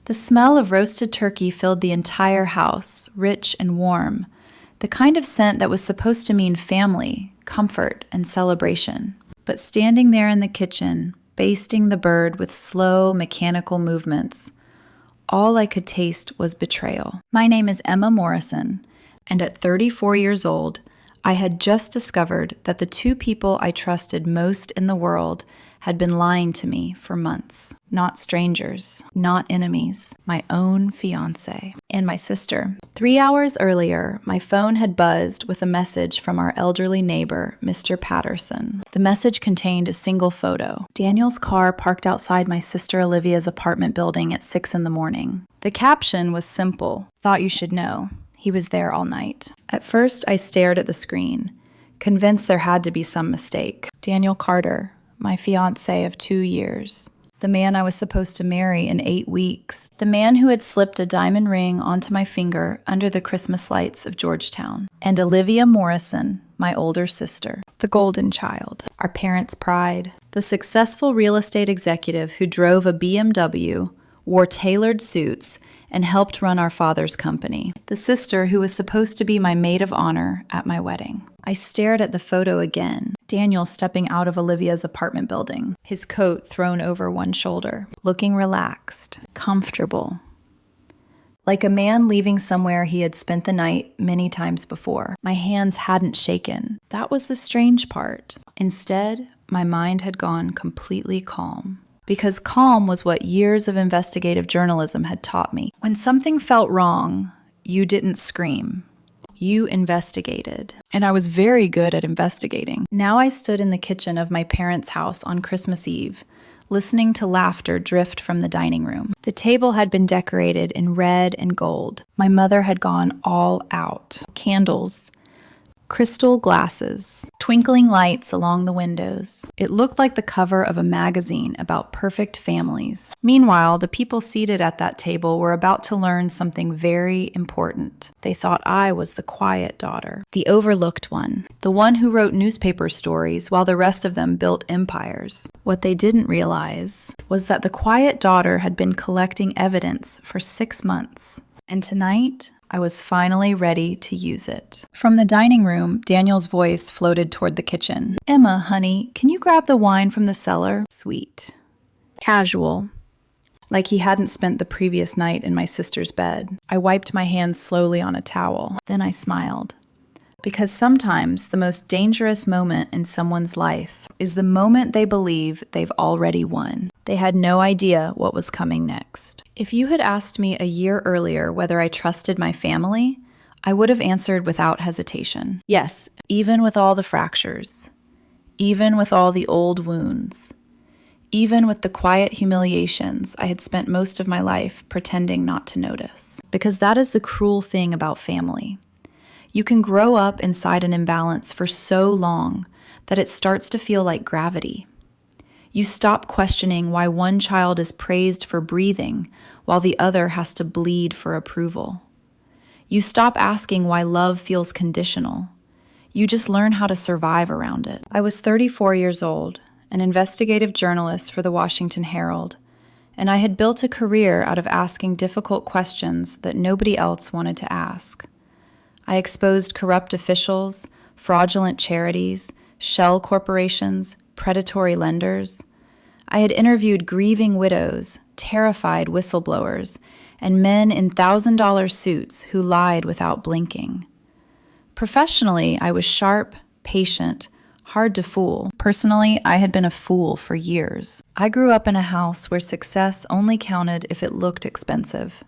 The smell of roasted turkey filled the entire house, rich and warm, the kind of scent that was supposed to mean family, comfort, and celebration. But standing there in the kitchen, basting the bird with slow, mechanical movements, all I could taste was betrayal. My name is Emma Morrison, and at 34 years old, I had just discovered that the two people I trusted most in the world had been lying to me for months. Not strangers, not enemies, my own fiancé and my sister. 3 hours earlier, my phone had buzzed with a message from our elderly neighbor, Mr. Patterson. The message contained a single photo. Daniel's car parked outside my sister Olivia's apartment building at 6 in the morning. The caption was simple. Thought you should know. He was there all night. At first, I stared at the screen, convinced there had to be some mistake. Daniel Carter, my fiancé of 2 years. The man I was supposed to marry in 8 weeks. The man who had slipped a diamond ring onto my finger under the Christmas lights of Georgetown. And Olivia Morrison, my older sister. The golden child. Our parents' pride. The successful real estate executive who drove a BMW, wore tailored suits, and helped run our father's company. The sister who was supposed to be my maid of honor at my wedding. I stared at the photo again. Daniel stepping out of Olivia's apartment building, his coat thrown over one shoulder, looking relaxed, comfortable. Like a man leaving somewhere he had spent the night many times before. My hands hadn't shaken. That was the strange part. Instead, my mind had gone completely calm. Because calm was what years of investigative journalism had taught me. When something felt wrong, you didn't scream. You investigated. And I was very good at investigating. Now I stood in the kitchen of my parents' house on Christmas Eve, listening to laughter drift from the dining room. The table had been decorated in red and gold. My mother had gone all out. Candles, crystal glasses, twinkling lights along the windows. It looked like the cover of a magazine about perfect families. Meanwhile, the people seated at that table were about to learn something very important. They thought I was the quiet daughter, the overlooked one, the one who wrote newspaper stories while the rest of them built empires. What they didn't realize was that the quiet daughter had been collecting evidence for 6 months. And tonight, I was finally ready to use it. From the dining room, Daniel's voice floated toward the kitchen. Emma, honey, can you grab the wine from the cellar? Sweet. Casual. Like he hadn't spent the previous night in my sister's bed. I wiped my hands slowly on a towel. Then I smiled. Because sometimes the most dangerous moment in someone's life is the moment they believe they've already won. They had no idea what was coming next. If you had asked me a year earlier whether I trusted my family, I would have answered without hesitation. Yes, even with all the fractures, even with all the old wounds, even with the quiet humiliations I had spent most of my life pretending not to notice. Because that is the cruel thing about family. You can grow up inside an imbalance for so long that it starts to feel like gravity. You stop questioning why one child is praised for breathing while the other has to bleed for approval. You stop asking why love feels conditional. You just learn how to survive around it. I was 34 years old, an investigative journalist for the Washington Herald, and I had built a career out of asking difficult questions that nobody else wanted to ask. I exposed corrupt officials, fraudulent charities, shell corporations, predatory lenders. I had interviewed grieving widows, terrified whistleblowers, and men in $1,000 suits who lied without blinking. Professionally, I was sharp, patient, hard to fool. Personally, I had been a fool for years. I grew up in a house where success only counted if it looked expensive.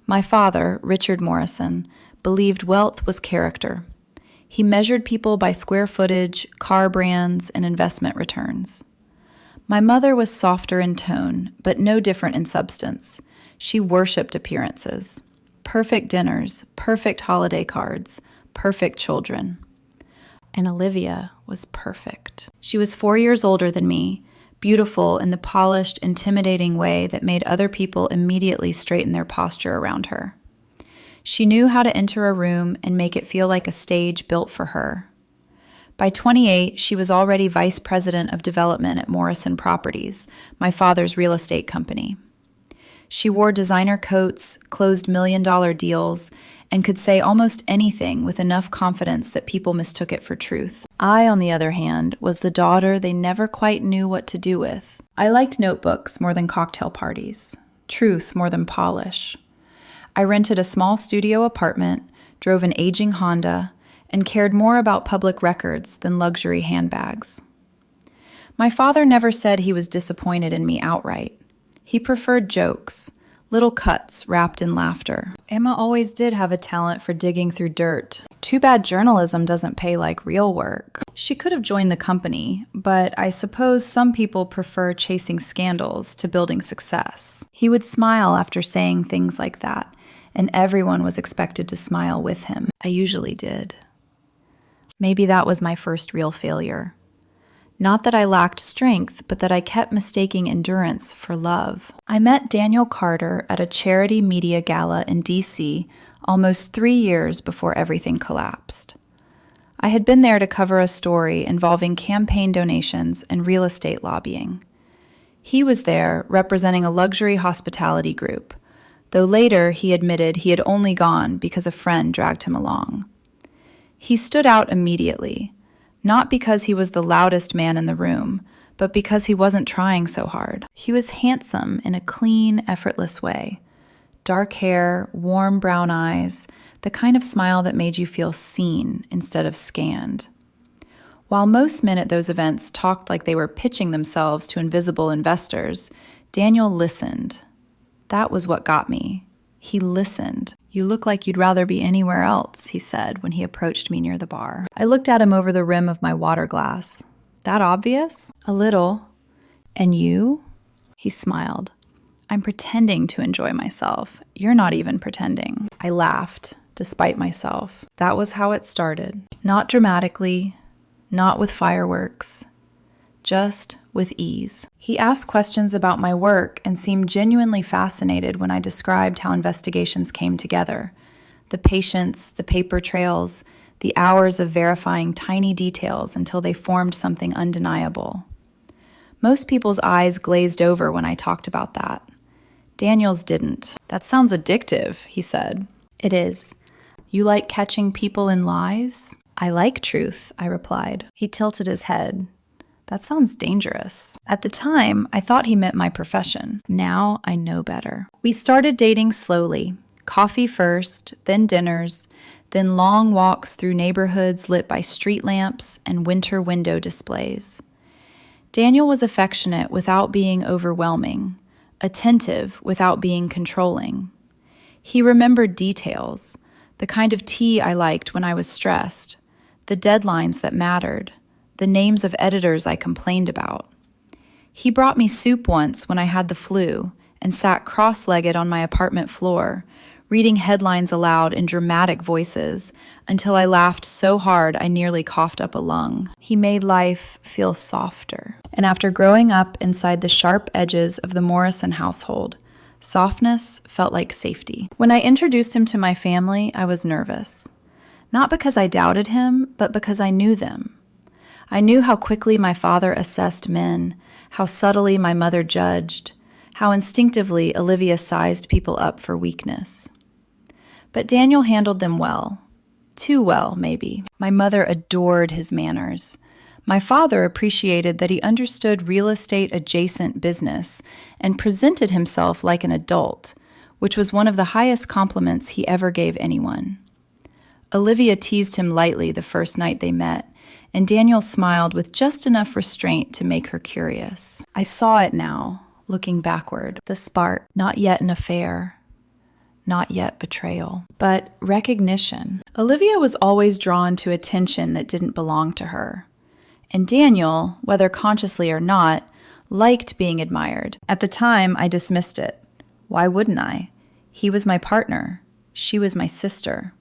My father, Richard Morrison, believed wealth was character. He measured people by square footage, car brands, and investment returns. My mother was softer in tone, but no different in substance. She worshipped appearances. Perfect dinners, perfect holiday cards, perfect children. And Olivia was perfect. She was 4 years older than me, beautiful in the polished, intimidating way that made other people immediately straighten their posture around her. She knew how to enter a room and make it feel like a stage built for her. By 28, she was already vice president of development at Morrison Properties, my father's real estate company. She wore designer coats, closed million-dollar deals, and could say almost anything with enough confidence that people mistook it for truth. I, on the other hand, was the daughter they never quite knew what to do with. I liked notebooks more than cocktail parties, truth more than polish. I rented a small studio apartment, drove an aging Honda, and cared more about public records than luxury handbags. My father never said he was disappointed in me outright. He preferred jokes, little cuts wrapped in laughter. Emma always did have a talent for digging through dirt. Too bad journalism doesn't pay like real work. She could have joined the company, but I suppose some people prefer chasing scandals to building success. He would smile after saying things like that, and everyone was expected to smile with him. I usually did. Maybe that was my first real failure. Not that I lacked strength, but that I kept mistaking endurance for love. I met Daniel Carter at a charity media gala in DC almost 3 years before everything collapsed. I had been there to cover a story involving campaign donations and real estate lobbying. He was there representing a luxury hospitality group, though later he admitted he had only gone because a friend dragged him along. He stood out immediately. Not because he was the loudest man in the room, but because he wasn't trying so hard. He was handsome in a clean, effortless way. Dark hair, warm brown eyes, the kind of smile that made you feel seen instead of scanned. While most men at those events talked like they were pitching themselves to invisible investors, Daniel listened. That was what got me. He listened. "You look like you'd rather be anywhere else," he said when he approached me near the bar. I looked at him over the rim of my water glass. "That obvious?" "A little." "And you?" He smiled. "I'm pretending to enjoy myself. You're not even pretending." I laughed, despite myself. That was how it started. Not dramatically, not with fireworks, just with ease. He asked questions about my work and seemed genuinely fascinated when I described how investigations came together. The patience, the paper trails, the hours of verifying tiny details until they formed something undeniable. Most people's eyes glazed over when I talked about that. Daniel's didn't. "That sounds addictive," he said. "It is." "You like catching people in lies?" "I like truth," I replied. He tilted his head. "That sounds dangerous." At the time, I thought he meant my profession. Now I know better. We started dating slowly. Coffee first, then dinners, then long walks through neighborhoods lit by street lamps and winter window displays. Daniel was affectionate without being overwhelming, attentive without being controlling. He remembered details, the kind of tea I liked when I was stressed, the deadlines that mattered, the names of editors I complained about. He brought me soup once when I had the flu and sat cross-legged on my apartment floor, reading headlines aloud in dramatic voices until I laughed so hard I nearly coughed up a lung. He made life feel softer. And after growing up inside the sharp edges of the Morrison household, softness felt like safety. When I introduced him to my family, I was nervous. Not because I doubted him, but because I knew them. I knew how quickly my father assessed men, how subtly my mother judged, how instinctively Olivia sized people up for weakness. But Daniel handled them well. Too well, maybe. My mother adored his manners. My father appreciated that he understood real estate-adjacent business and presented himself like an adult, which was one of the highest compliments he ever gave anyone. Olivia teased him lightly the first night they met, and Daniel smiled with just enough restraint to make her curious. I saw it now, looking backward. The spark, not yet an affair, not yet betrayal, but recognition. Olivia was always drawn to attention that didn't belong to her. And Daniel, whether consciously or not, liked being admired. At the time, I dismissed it. Why wouldn't I? He was my partner. She was my sister.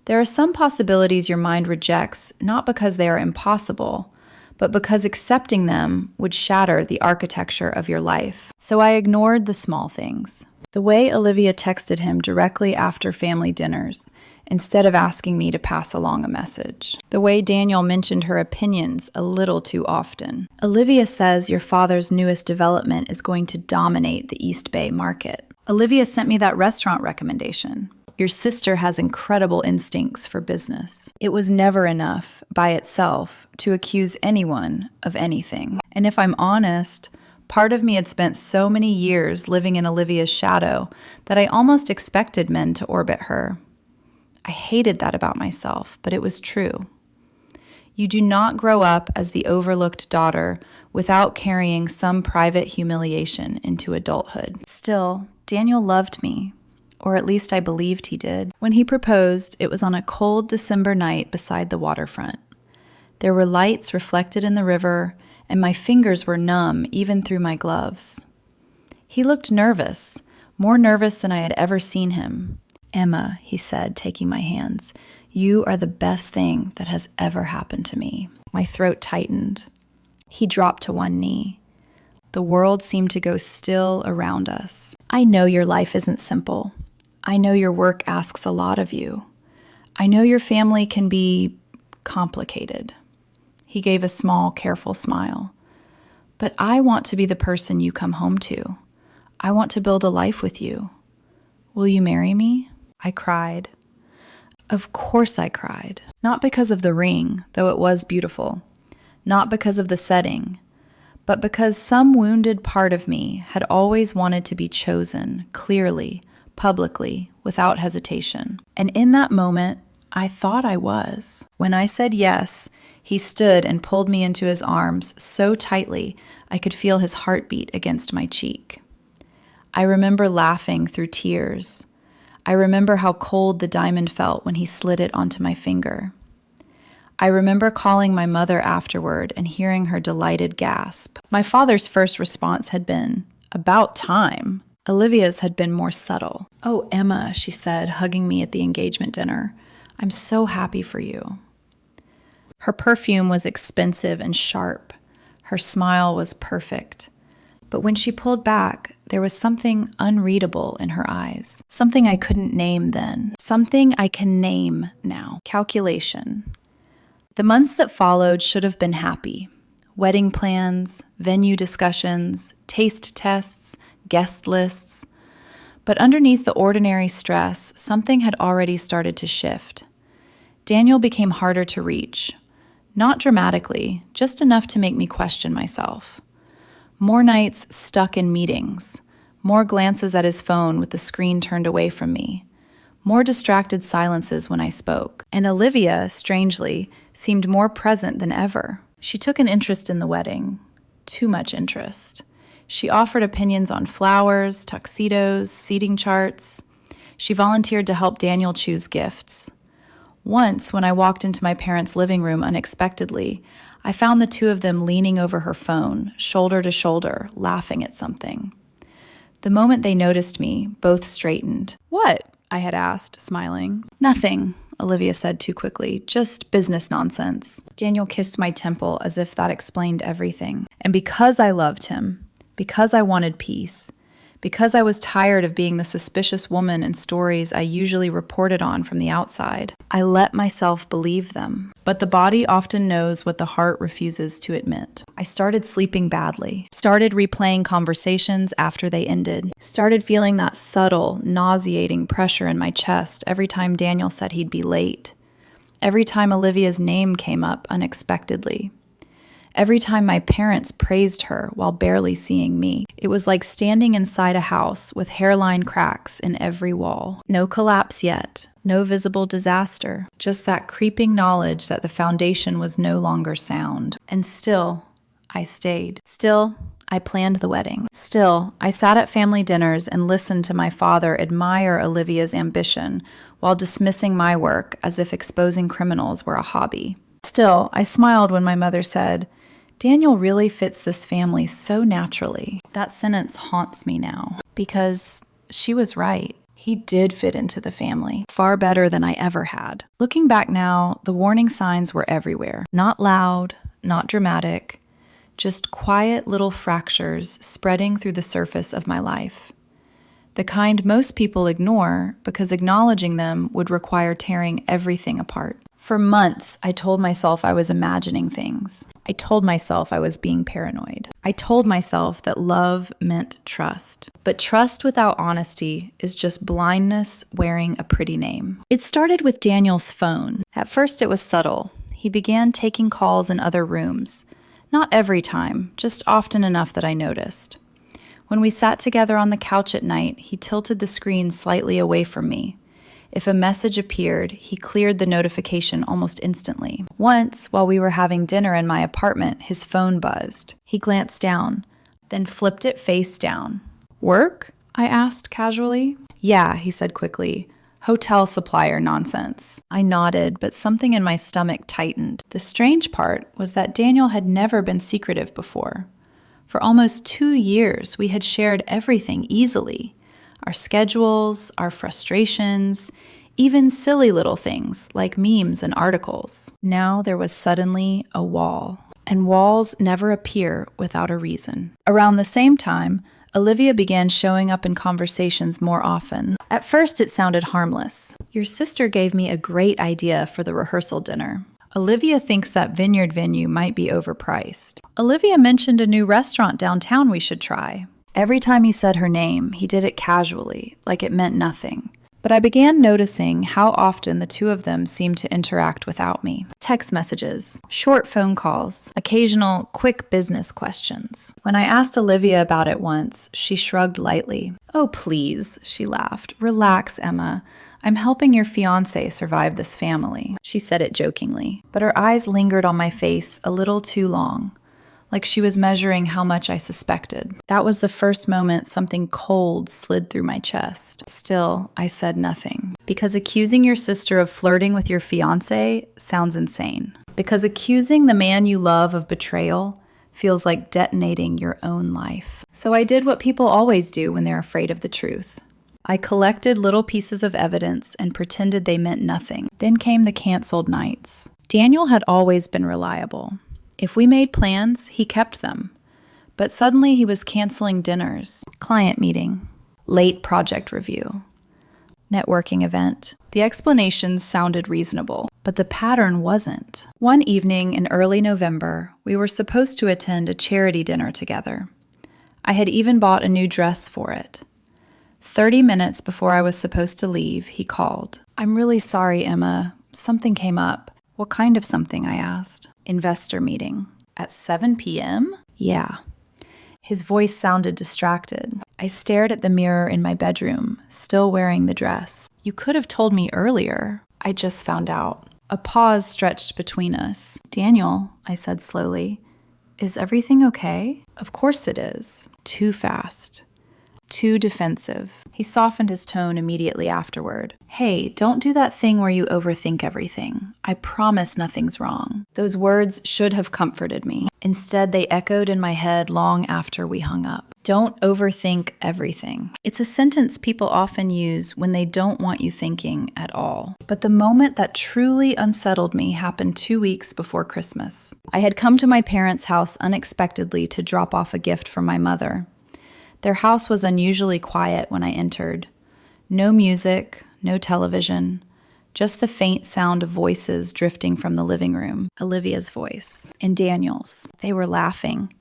There are some possibilities your mind rejects not because they are impossible, but because accepting them would shatter the architecture of your life. So I ignored the small things. The way Olivia texted him directly after family dinners, instead of asking me to pass along a message. The way Daniel mentioned her opinions a little too often. Olivia says your father's newest development is going to dominate the East Bay market. Olivia sent me that restaurant recommendation. Your sister has incredible instincts for business. It was never enough, by itself, to accuse anyone of anything. And if I'm honest, part of me had spent so many years living in Olivia's shadow that I almost expected men to orbit her. I hated that about myself, but it was true. You do not grow up as the overlooked daughter without carrying some private humiliation into adulthood. Still, Daniel loved me, or at least I believed he did. When he proposed, it was on a cold December night beside the waterfront. There were lights reflected in the river, and my fingers were numb even through my gloves. He looked nervous, more nervous than I had ever seen him. "Emma," he said, taking my hands, "you are the best thing that has ever happened to me." My throat tightened. He dropped to one knee. The world seemed to go still around us. "I know your life isn't simple. I know your work asks a lot of you. I know your family can be complicated." He gave a small, careful smile. "But I want to be the person you come home to. I want to build a life with you. Will you marry me?" I cried. Of course I cried. Not because of the ring, though it was beautiful. Not because of the setting. But because some wounded part of me had always wanted to be chosen, clearly, publicly, without hesitation. And in that moment, I thought I was. When I said yes, he stood and pulled me into his arms so tightly I could feel his heartbeat against my cheek. I remember laughing through tears. I remember how cold the diamond felt when he slid it onto my finger. I remember calling my mother afterward and hearing her delighted gasp. My father's first response had been, "About time." Olivia's had been more subtle. "Oh, Emma," she said, hugging me at the engagement dinner. "I'm so happy for you." Her perfume was expensive and sharp. Her smile was perfect. But when she pulled back, there was something unreadable in her eyes. Something I couldn't name then. Something I can name now. Calculation. The months that followed should have been happy. Wedding plans, venue discussions, taste tests, guest lists. But underneath the ordinary stress, something had already started to shift. Daniel became harder to reach. Not dramatically, just enough to make me question myself. More nights stuck in meetings. More glances at his phone with the screen turned away from me. More distracted silences when I spoke. And Olivia, strangely, seemed more present than ever. She took an interest in the wedding. Too much interest. She offered opinions on flowers, tuxedos, seating charts. She volunteered to help Daniel choose gifts. Once, when I walked into my parents' living room unexpectedly, I found the two of them leaning over her phone, shoulder to shoulder, laughing at something. The moment they noticed me, both straightened. "What?" I had asked, smiling. "Nothing," Olivia said too quickly. "Just business nonsense." Daniel kissed my temple as if that explained everything. And because I loved him, because I wanted peace, because I was tired of being the suspicious woman in stories I usually reported on from the outside, I let myself believe them. But the body often knows what the heart refuses to admit. I started sleeping badly, started replaying conversations after they ended, started feeling that subtle, nauseating pressure in my chest every time Daniel said he'd be late, every time Olivia's name came up unexpectedly. Every time my parents praised her while barely seeing me. It was like standing inside a house with hairline cracks in every wall. No collapse yet, no visible disaster, just that creeping knowledge that the foundation was no longer sound. And still, I stayed. Still, I planned the wedding. Still, I sat at family dinners and listened to my father admire Olivia's ambition while dismissing my work as if exposing criminals were a hobby. Still, I smiled when my mother said, "Daniel really fits this family so naturally." That sentence haunts me now because she was right. He did fit into the family far better than I ever had. Looking back now, the warning signs were everywhere. Not loud, not dramatic, just quiet little fractures spreading through the surface of my life. The kind most people ignore because acknowledging them would require tearing everything apart. For months, I told myself I was imagining things. I told myself I was being paranoid. I told myself that love meant trust. But trust without honesty is just blindness wearing a pretty name. It started with Daniel's phone. At first, it was subtle. He began taking calls in other rooms. Not every time, just often enough that I noticed. When we sat together on the couch at night, he tilted the screen slightly away from me. If a message appeared, he cleared the notification almost instantly. Once, while we were having dinner in my apartment, his phone buzzed. He glanced down, then flipped it face down. "Work?" I asked casually. "Yeah," he said quickly. "Hotel supplier nonsense." I nodded, but something in my stomach tightened. The strange part was that Daniel had never been secretive before. For almost 2 years, we had shared everything easily. Our schedules, our frustrations, even silly little things like memes and articles. Now there was suddenly a wall, and walls never appear without a reason. Around the same time, Olivia began showing up in conversations more often. At first, it sounded harmless. "Your sister gave me a great idea for the rehearsal dinner. Olivia thinks that vineyard venue might be overpriced. Olivia mentioned a new restaurant downtown we should try." Every time he said her name, he did it casually, like it meant nothing. But I began noticing how often the two of them seemed to interact without me. Text messages, short phone calls, occasional quick business questions. When I asked Olivia about it once, she shrugged lightly. "Oh, please," she laughed. "Relax, Emma. I'm helping your fiancé survive this family." She said it jokingly, but her eyes lingered on my face a little too long, like she was measuring how much I suspected. That was the first moment something cold slid through my chest. Still, I said nothing. Because accusing your sister of flirting with your fiancé sounds insane. Because accusing the man you love of betrayal feels like detonating your own life. So I did what people always do when they're afraid of the truth. I collected little pieces of evidence and pretended they meant nothing. Then came the canceled nights. Daniel had always been reliable. If we made plans, he kept them. But suddenly he was canceling dinners, client meeting, late project review, networking event. The explanations sounded reasonable, but the pattern wasn't. One evening in early November, we were supposed to attend a charity dinner together. I had even bought a new dress for it. 30 minutes before I was supposed to leave, he called. "I'm really sorry, Emma. Something came up." "What kind of something?" I asked. "Investor meeting." "At 7 p.m.? "Yeah." His voice sounded distracted. I stared at the mirror in my bedroom, still wearing the dress. "You could have told me earlier. I just found out." A pause stretched between us. "Daniel," I said slowly, "is everything okay?" "Of course it is." Too fast. Too defensive. He softened his tone immediately afterward. "Hey, don't do that thing where you overthink everything. I promise nothing's wrong." Those words should have comforted me. Instead, they echoed in my head long after we hung up. Don't overthink everything. It's a sentence people often use when they don't want you thinking at all. But the moment that truly unsettled me happened 2 weeks before Christmas. I had come to my parents' house unexpectedly to drop off a gift for my mother. Their house was unusually quiet when I entered. No music, no television, just the faint sound of voices drifting from the living room. Olivia's voice and Daniel's. They were laughing.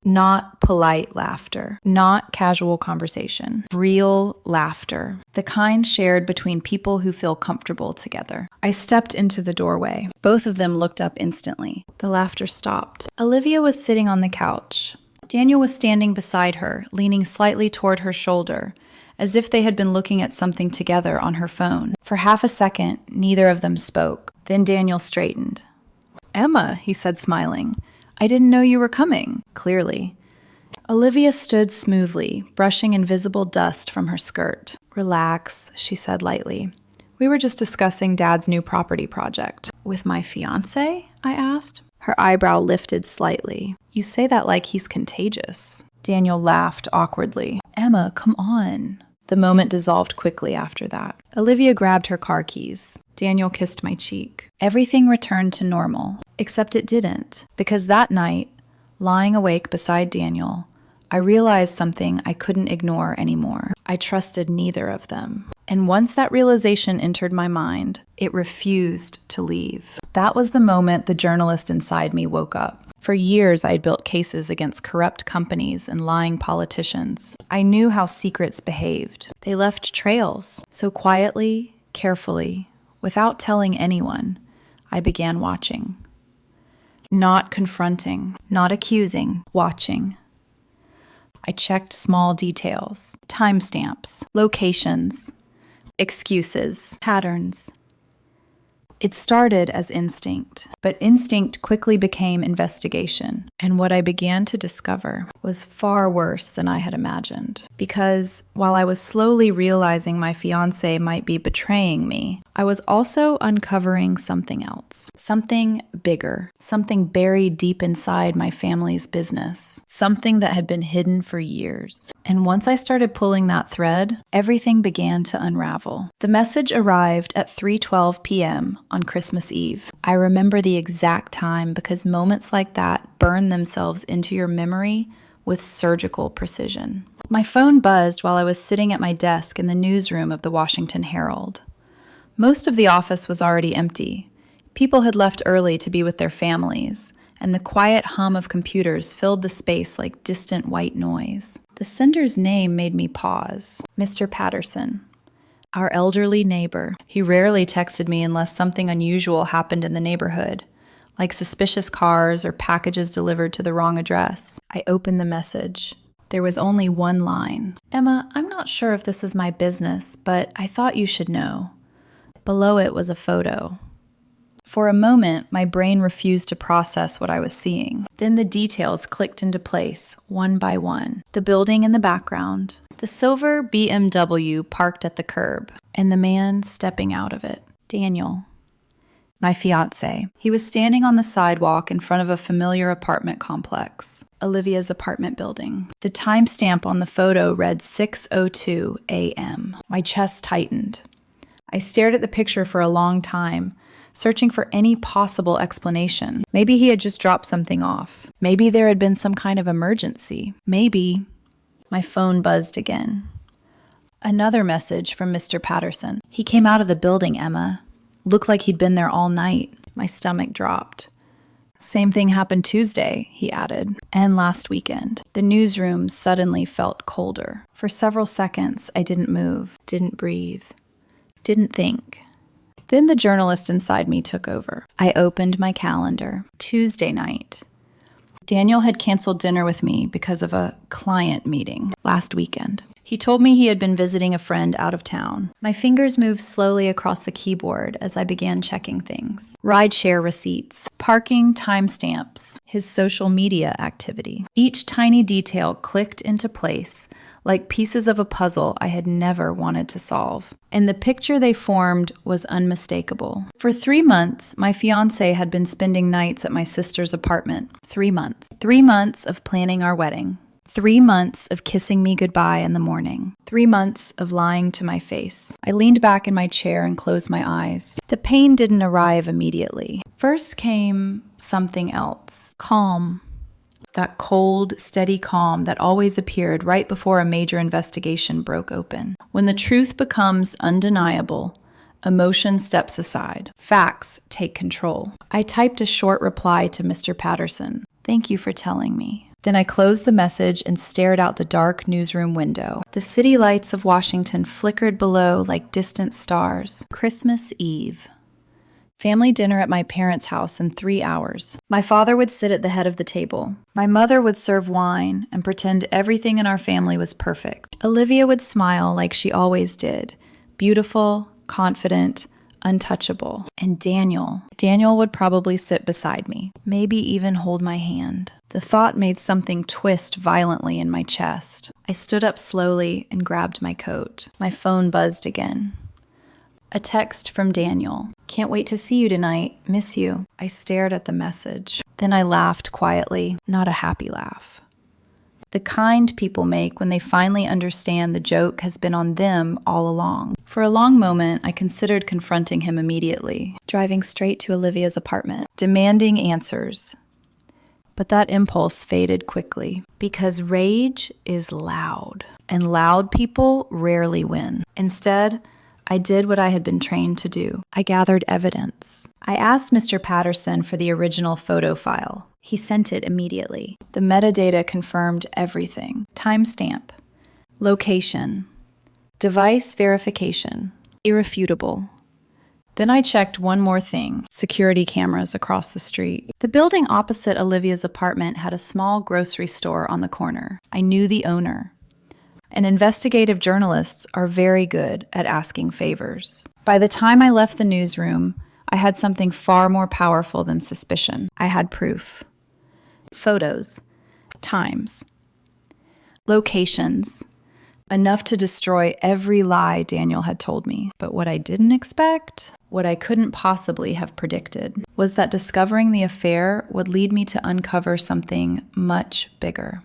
Not polite laughter, not casual conversation, real laughter, the kind shared between people who feel comfortable together. I stepped into the doorway. Both of them looked up instantly. The laughter stopped. Olivia was sitting on the couch. Daniel was standing beside her, leaning slightly toward her shoulder, as if they had been looking at something together on her phone. For half a second, neither of them spoke. Then Daniel straightened. "Emma," he said, smiling. "I didn't know you were coming." Clearly. Olivia stood smoothly, brushing invisible dust from her skirt. "Relax," she said lightly. "We were just discussing Dad's new property project." "With my fiancé?" I asked. Her eyebrow lifted slightly. "You say that like he's contagious." Daniel laughed awkwardly. "Emma, come on." The moment dissolved quickly after that. Olivia grabbed her car keys. Daniel kissed my cheek. Everything returned to normal, except it didn't, because that night, lying awake beside Daniel, I realized something I couldn't ignore anymore. I trusted neither of them. And once that realization entered my mind, it refused to leave. That was the moment the journalist inside me woke up. For years, I had built cases against corrupt companies and lying politicians. I knew how secrets behaved. They left trails. So quietly, carefully, without telling anyone, I began watching. Not confronting, not accusing, watching. I checked small details, timestamps, locations, excuses, patterns. It started as instinct, but instinct quickly became investigation. And what I began to discover was far worse than I had imagined. Because while I was slowly realizing my fiancé might be betraying me, I was also uncovering something else. Something bigger. Something buried deep inside my family's business. Something that had been hidden for years. And once I started pulling that thread, everything began to unravel. The message arrived at 3:12 p.m. on Christmas Eve. I remember the exact time because moments like that burn themselves into your memory with surgical precision. My phone buzzed while I was sitting at my desk in the newsroom of the Washington Herald. Most of the office was already empty. People had left early to be with their families, and the quiet hum of computers filled the space like distant white noise. The sender's name made me pause. Mr. Patterson. Our elderly neighbor. He rarely texted me unless something unusual happened in the neighborhood, like suspicious cars or packages delivered to the wrong address. I opened the message. There was only one line. Emma, I'm not sure if this is my business, but I thought you should know. Below it was a photo. For a moment, my brain refused to process what I was seeing. Then the details clicked into place, one by one. The building in the background, the silver BMW parked at the curb, and the man stepping out of it. Daniel, my fiancé. He was standing on the sidewalk in front of a familiar apartment complex, Olivia's apartment building. The timestamp on the photo read 6:02 a.m. My chest tightened. I stared at the picture for a long time, searching for any possible explanation. Maybe he had just dropped something off. Maybe there had been some kind of emergency. Maybe. My phone buzzed again. Another message from Mr. Patterson. He came out of the building, Emma. Looked like he'd been there all night. My stomach dropped. Same thing happened Tuesday, he added, and last weekend. The newsroom suddenly felt colder. For several seconds, I didn't move, didn't breathe, didn't think. Then the journalist inside me took over. I opened my calendar. Tuesday night. Daniel had canceled dinner with me because of a client meeting last weekend. He told me he had been visiting a friend out of town. My fingers moved slowly across the keyboard as I began checking things. Rideshare receipts, parking timestamps, his social media activity. Each tiny detail clicked into place like pieces of a puzzle I had never wanted to solve. And the picture they formed was unmistakable. For 3 months, my fiancé had been spending nights at my sister's apartment. 3 months. 3 months of planning our wedding. 3 months of kissing me goodbye in the morning. 3 months of lying to my face. I leaned back in my chair and closed my eyes. The pain didn't arrive immediately. First came something else. Calm. That cold, steady calm that always appeared right before a major investigation broke open. When the truth becomes undeniable, emotion steps aside. Facts take control. I typed a short reply to Mr. Patterson. Thank you for telling me. Then I closed the message and stared out the dark newsroom window. The city lights of Washington flickered below like distant stars. Christmas Eve. Family dinner at my parents' house in 3 hours. My father would sit at the head of the table. My mother would serve wine and pretend everything in our family was perfect. Olivia would smile like she always did. Beautiful, confident, untouchable. And Daniel would probably sit beside me, maybe even hold my hand. The thought made something twist violently in my chest. I stood up slowly and grabbed my coat. My phone buzzed again. A text from Daniel. Can't wait to see you tonight. Miss you. I stared at the message. Then I laughed quietly, not a happy laugh. The kind people make when they finally understand the joke has been on them all along. For a long moment, I considered confronting him immediately, driving straight to Olivia's apartment, demanding answers. But that impulse faded quickly because rage is loud, and loud people rarely win. Instead, I did what I had been trained to do. I gathered evidence. I asked Mr. Patterson for the original photo file. He sent it immediately. The metadata confirmed everything. Timestamp, location, device verification, irrefutable. Then I checked one more thing: security cameras across the street. The building opposite Olivia's apartment had a small grocery store on the corner. I knew the owner. And investigative journalists are very good at asking favors. By the time I left the newsroom, I had something far more powerful than suspicion. I had proof. Photos, times, locations, enough to destroy every lie Daniel had told me. But what I didn't expect, what I couldn't possibly have predicted, was that discovering the affair would lead me to uncover something much bigger.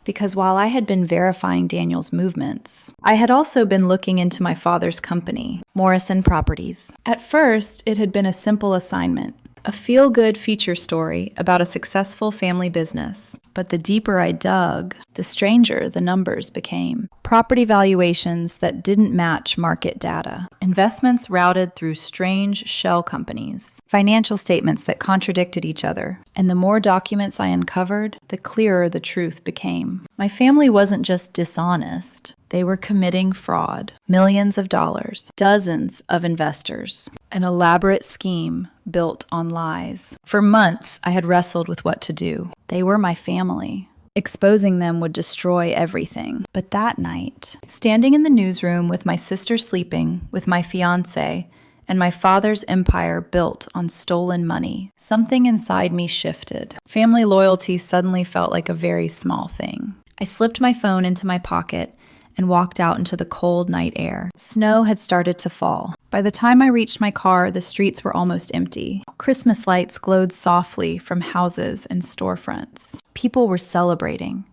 Because while I had been verifying Daniel's movements, I had also been looking into my father's company, Morrison Properties. At first, it had been a simple assignment, a feel-good feature story about a successful family business. But the deeper I dug, the stranger the numbers became. Property valuations that didn't match market data. Investments routed through strange shell companies. Financial statements that contradicted each other. And the more documents I uncovered, the clearer the truth became. My family wasn't just dishonest. They were committing fraud. Millions of dollars. Dozens of investors. An elaborate scheme built on lies. For months, I had wrestled with what to do. They were my family. Exposing them would destroy everything. But that night, standing in the newsroom with my sister sleeping, with my fiancé, and my father's empire built on stolen money, something inside me shifted. Family loyalty suddenly felt like a very small thing. I slipped my phone into my pocket and walked out into the cold night air. Snow had started to fall. By the time I reached my car, the streets were almost empty. Christmas lights glowed softly from houses and storefronts. People were celebrating,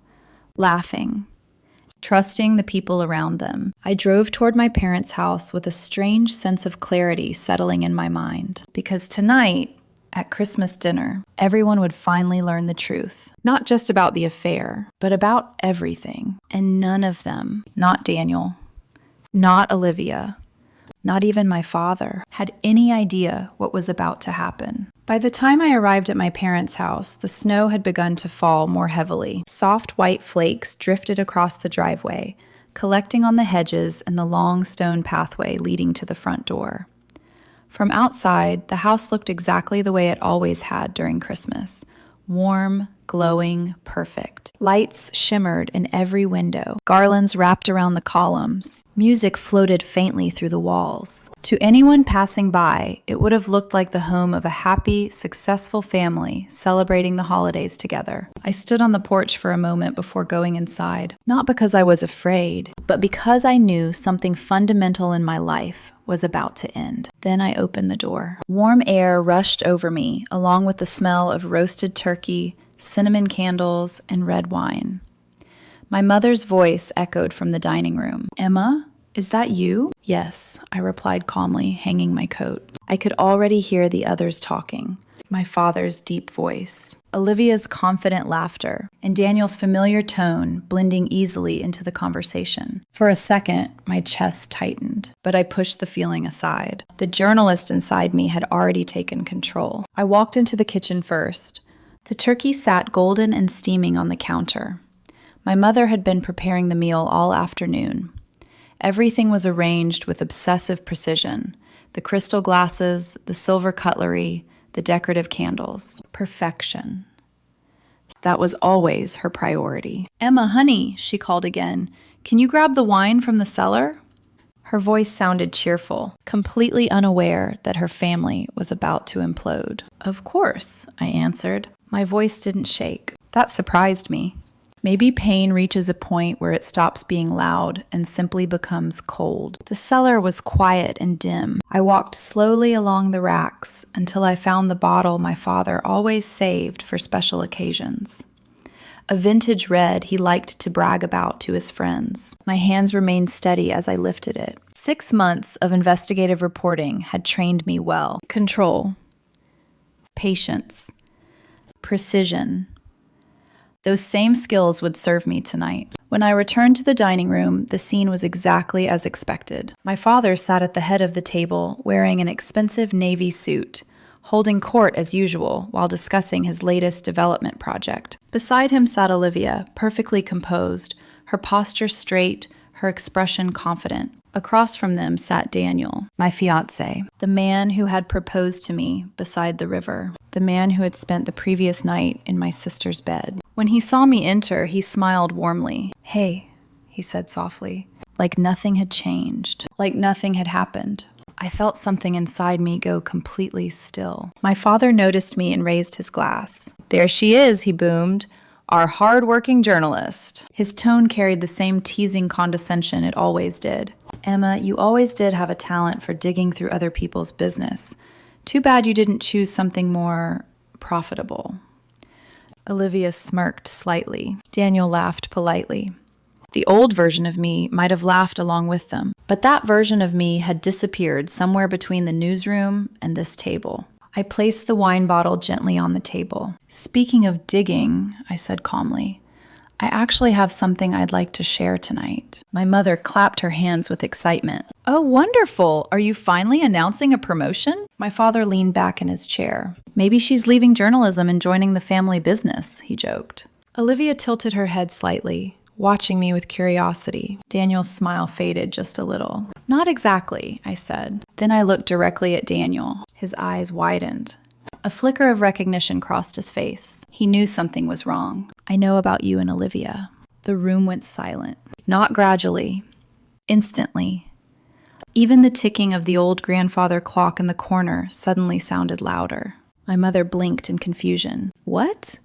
laughing, trusting the people around them. I drove toward my parents' house with a strange sense of clarity settling in my mind. Because tonight, at Christmas dinner, everyone would finally learn the truth. Not just about the affair, but about everything. And none of them, not Daniel, not Olivia, not even my father, had any idea what was about to happen. By the time I arrived at my parents' house, the snow had begun to fall more heavily. Soft white flakes drifted across the driveway, collecting on the hedges and the long stone pathway leading to the front door. From outside, the house looked exactly the way it always had during Christmas. Warm, glowing, perfect. Lights shimmered in every window. Garlands wrapped around the columns. Music floated faintly through the walls. To anyone passing by, it would have looked like the home of a happy, successful family celebrating the holidays together. I stood on the porch for a moment before going inside, not because I was afraid, but because I knew something fundamental in my life was about to end. Then I opened the door. Warm air rushed over me, along with the smell of roasted turkey, cinnamon candles, and red wine. My mother's voice echoed from the dining room. "Emma, is that you?" "Yes," I replied calmly, hanging my coat. I could already hear the others talking. My father's deep voice, Olivia's confident laughter, and Daniel's familiar tone blending easily into the conversation. For a second, my chest tightened, but I pushed the feeling aside. The journalist inside me had already taken control. I walked into the kitchen first. The turkey sat golden and steaming on the counter. My mother had been preparing the meal all afternoon. Everything was arranged with obsessive precision. The crystal glasses, the silver cutlery, the decorative candles. Perfection. That was always her priority. "Emma, honey," she called again, "can you grab the wine from the cellar?" Her voice sounded cheerful, completely unaware that her family was about to implode. "Of course," I answered. My voice didn't shake. That surprised me. Maybe pain reaches a point where it stops being loud and simply becomes cold. The cellar was quiet and dim. I walked slowly along the racks until I found the bottle my father always saved for special occasions. A vintage red he liked to brag about to his friends. My hands remained steady as I lifted it. 6 months of investigative reporting had trained me well. Control. Patience. precision. Those same skills would serve me tonight. When I returned to the dining room, the scene was exactly as expected. My father sat at the head of the table, wearing an expensive navy suit, holding court as usual while discussing his latest development project. Beside him sat Olivia, perfectly composed, her posture straight, her expression confident. Across from them sat Daniel, my fiancé, the man who had proposed to me beside the river, the man who had spent the previous night in my sister's bed. When he saw me enter, he smiled warmly. "Hey," he said softly, like nothing had changed, like nothing had happened. I felt something inside me go completely still. My father noticed me and raised his glass. "There she is," he boomed. "Our hard-working journalist." His tone carried the same teasing condescension it always did. "Emma, you always did have a talent for digging through other people's business. Too bad you didn't choose something more profitable." Olivia smirked slightly. Daniel laughed politely. The old version of me might have laughed along with them, but that version of me had disappeared somewhere between the newsroom and this table. I placed the wine bottle gently on the table. "Speaking of digging," I said calmly, "I actually have something I'd like to share tonight." My mother clapped her hands with excitement. "Oh, wonderful! Are you finally announcing a promotion?" My father leaned back in his chair. "Maybe she's leaving journalism and joining the family business," he joked. Olivia tilted her head slightly, watching me with curiosity. Daniel's smile faded just a little. "Not exactly," I said. Then I looked directly at Daniel. His eyes widened. A flicker of recognition crossed his face. He knew something was wrong. "I know about you and Olivia." The room went silent. Not gradually. Instantly. Even the ticking of the old grandfather clock in the corner suddenly sounded louder. My mother blinked in confusion. "What?"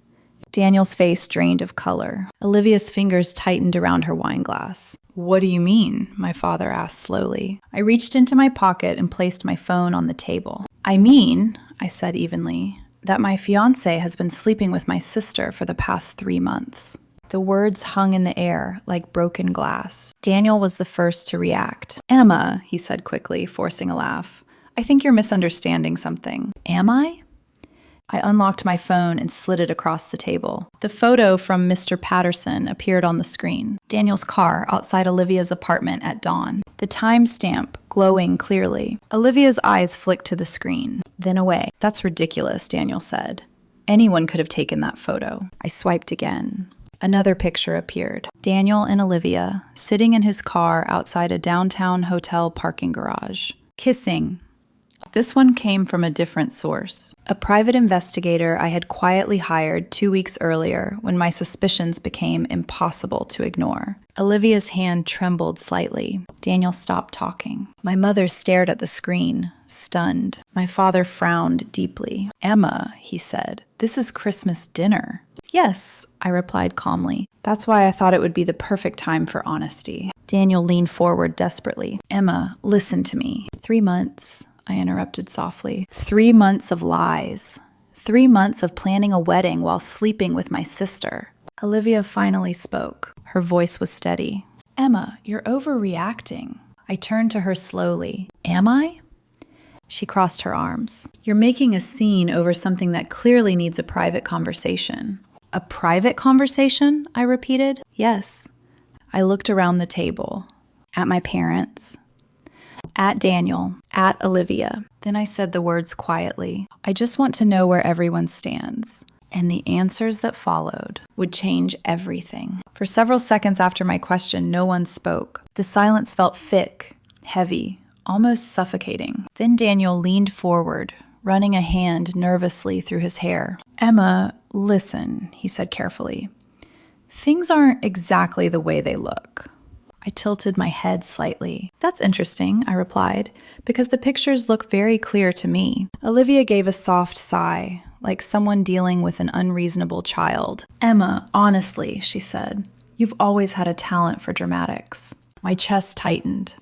Daniel's face drained of color. Olivia's fingers tightened around her wine glass. "What do you mean?" my father asked slowly. I reached into my pocket and placed my phone on the table. "I mean," I said evenly, "that my fiancé has been sleeping with my sister for the past 3 months." The words hung in the air like broken glass. Daniel was the first to react. "Emma," he said quickly, forcing a laugh, "I think you're misunderstanding something." "Am I?" I unlocked my phone and slid it across the table. The photo from Mr. Patterson appeared on the screen. Daniel's car outside Olivia's apartment at dawn. The timestamp glowing clearly. Olivia's eyes flicked to the screen, then away. "That's ridiculous," Daniel said. "Anyone could have taken that photo." I swiped again. Another picture appeared. Daniel and Olivia, sitting in his car outside a downtown hotel parking garage. Kissing. This one came from a different source. A private investigator I had quietly hired 2 weeks earlier when my suspicions became impossible to ignore. Olivia's hand trembled slightly. Daniel stopped talking. My mother stared at the screen, stunned. My father frowned deeply. "Emma," he said, "this is Christmas dinner." "Yes," I replied calmly. "That's why I thought it would be the perfect time for honesty." Daniel leaned forward desperately. "Emma, listen to me." 3 months, I interrupted softly. 3 months of lies. 3 months of planning a wedding while sleeping with my sister. Olivia finally spoke. Her voice was steady. "Emma, you're overreacting." I turned to her slowly. "Am I?" She crossed her arms. "You're making a scene over something that clearly needs a private conversation." "A private conversation?" I repeated. "Yes." I looked around the table. At my parents. At Daniel. At Olivia. Then I said the words quietly. "I just want to know where everyone stands." And the answers that followed would change everything. For several seconds after my question, no one spoke. The silence felt thick, heavy, almost suffocating. Then Daniel leaned forward, running a hand nervously through his hair. "Emma, listen," he said carefully. "Things aren't exactly the way they look." I tilted my head slightly. "That's interesting," I replied, "because the pictures look very clear to me." Olivia gave a soft sigh, like someone dealing with an unreasonable child. "Emma, honestly," she said, "you've always had a talent for dramatics." My chest tightened.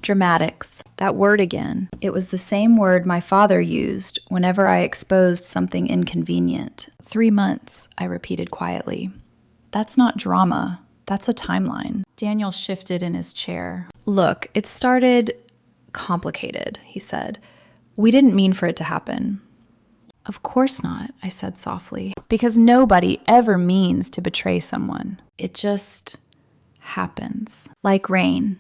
Dramatics. That word again. It was the same word my father used whenever I exposed something inconvenient. 3 months, I repeated quietly. "That's not drama. That's a timeline." Daniel shifted in his chair. "Look, it started complicated," he said. "We didn't mean for it to happen." Of course not, I said softly, because nobody ever means to betray someone. It just happens. Like rain.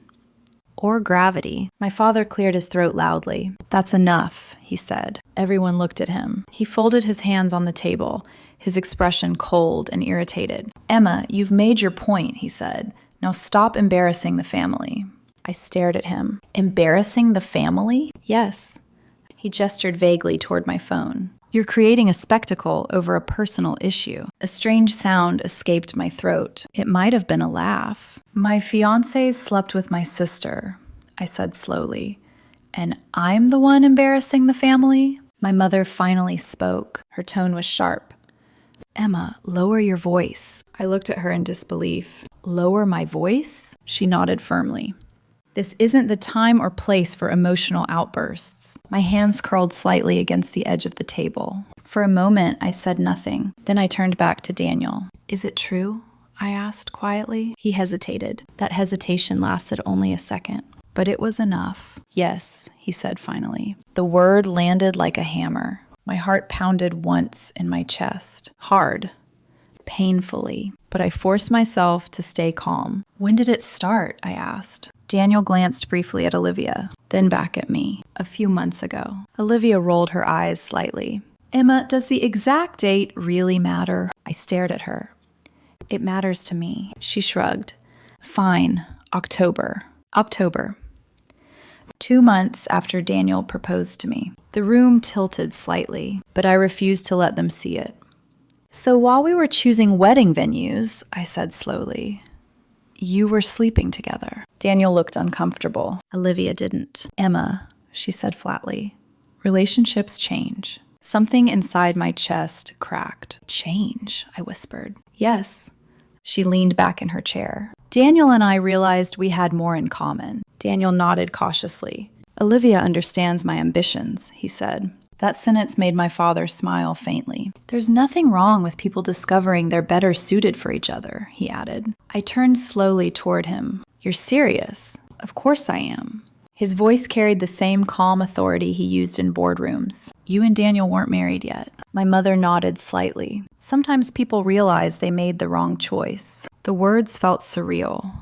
Or gravity. My father cleared his throat loudly. That's enough, he said. Everyone looked at him. He folded his hands on the table, his expression cold and irritated. Emma, you've made your point, he said. Now stop embarrassing the family. I stared at him. Embarrassing the family? Yes. He gestured vaguely toward my phone. You're creating a spectacle over a personal issue. A strange sound escaped my throat. It might have been a laugh. My fiancé slept with my sister, I said slowly. And I'm the one embarrassing the family? My mother finally spoke. Her tone was sharp. Emma, lower your voice. I looked at her in disbelief. Lower my voice? She nodded firmly. This isn't the time or place for emotional outbursts. My hands curled slightly against the edge of the table. For a moment, I said nothing. Then I turned back to Daniel. Is it true? I asked quietly. He hesitated. That hesitation lasted only a second. But it was enough. Yes, he said finally. The word landed like a hammer. My heart pounded once in my chest. Hard. Painfully. But I forced myself to stay calm. When did it start? I asked. Daniel glanced briefly at Olivia, then back at me. A few months ago. Olivia rolled her eyes slightly. Emma, does the exact date really matter? I stared at her. It matters to me. She shrugged. Fine. October. 2 months after Daniel proposed to me. The room tilted slightly, but I refused to let them see it. So while we were choosing wedding venues, I said slowly, you were sleeping together. Daniel looked uncomfortable. Olivia didn't. Emma, she said flatly, relationships change. Something inside my chest cracked. Change, I whispered. Yes. She leaned back in her chair. Daniel and I realized we had more in common. Daniel nodded cautiously. Olivia understands my ambitions, he said. That sentence made my father smile faintly. There's nothing wrong with people discovering they're better suited for each other, he added. I turned slowly toward him. You're serious? Of course I am. His voice carried the same calm authority he used in boardrooms. You and Daniel weren't married yet. My mother nodded slightly. Sometimes people realize they made the wrong choice. The words felt surreal.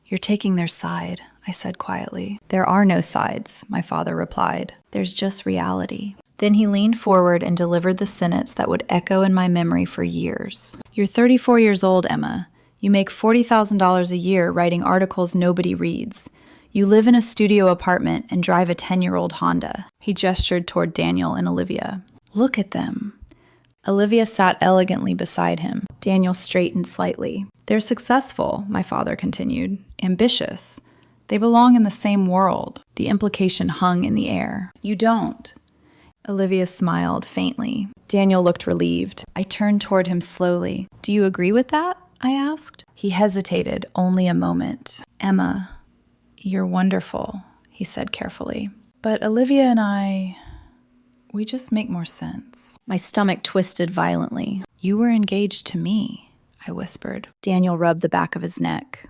You're taking their side, I said quietly. There are no sides, my father replied. There's just reality. Then he leaned forward and delivered the sentence that would echo in my memory for years. You're 34 years old, Emma. You make $40,000 a year writing articles nobody reads. You live in a studio apartment and drive a 10-year-old Honda. He gestured toward Daniel and Olivia. Look at them. Olivia sat elegantly beside him. Daniel straightened slightly. They're successful, my father continued. Ambitious. They belong in the same world. The implication hung in the air. You don't. Olivia smiled faintly. Daniel looked relieved. I turned toward him slowly. Do you agree with that? I asked. He hesitated only a moment. Emma, you're wonderful, he said carefully. But Olivia and we just make more sense. My stomach twisted violently. You were engaged to me, I whispered. Daniel rubbed the back of his neck.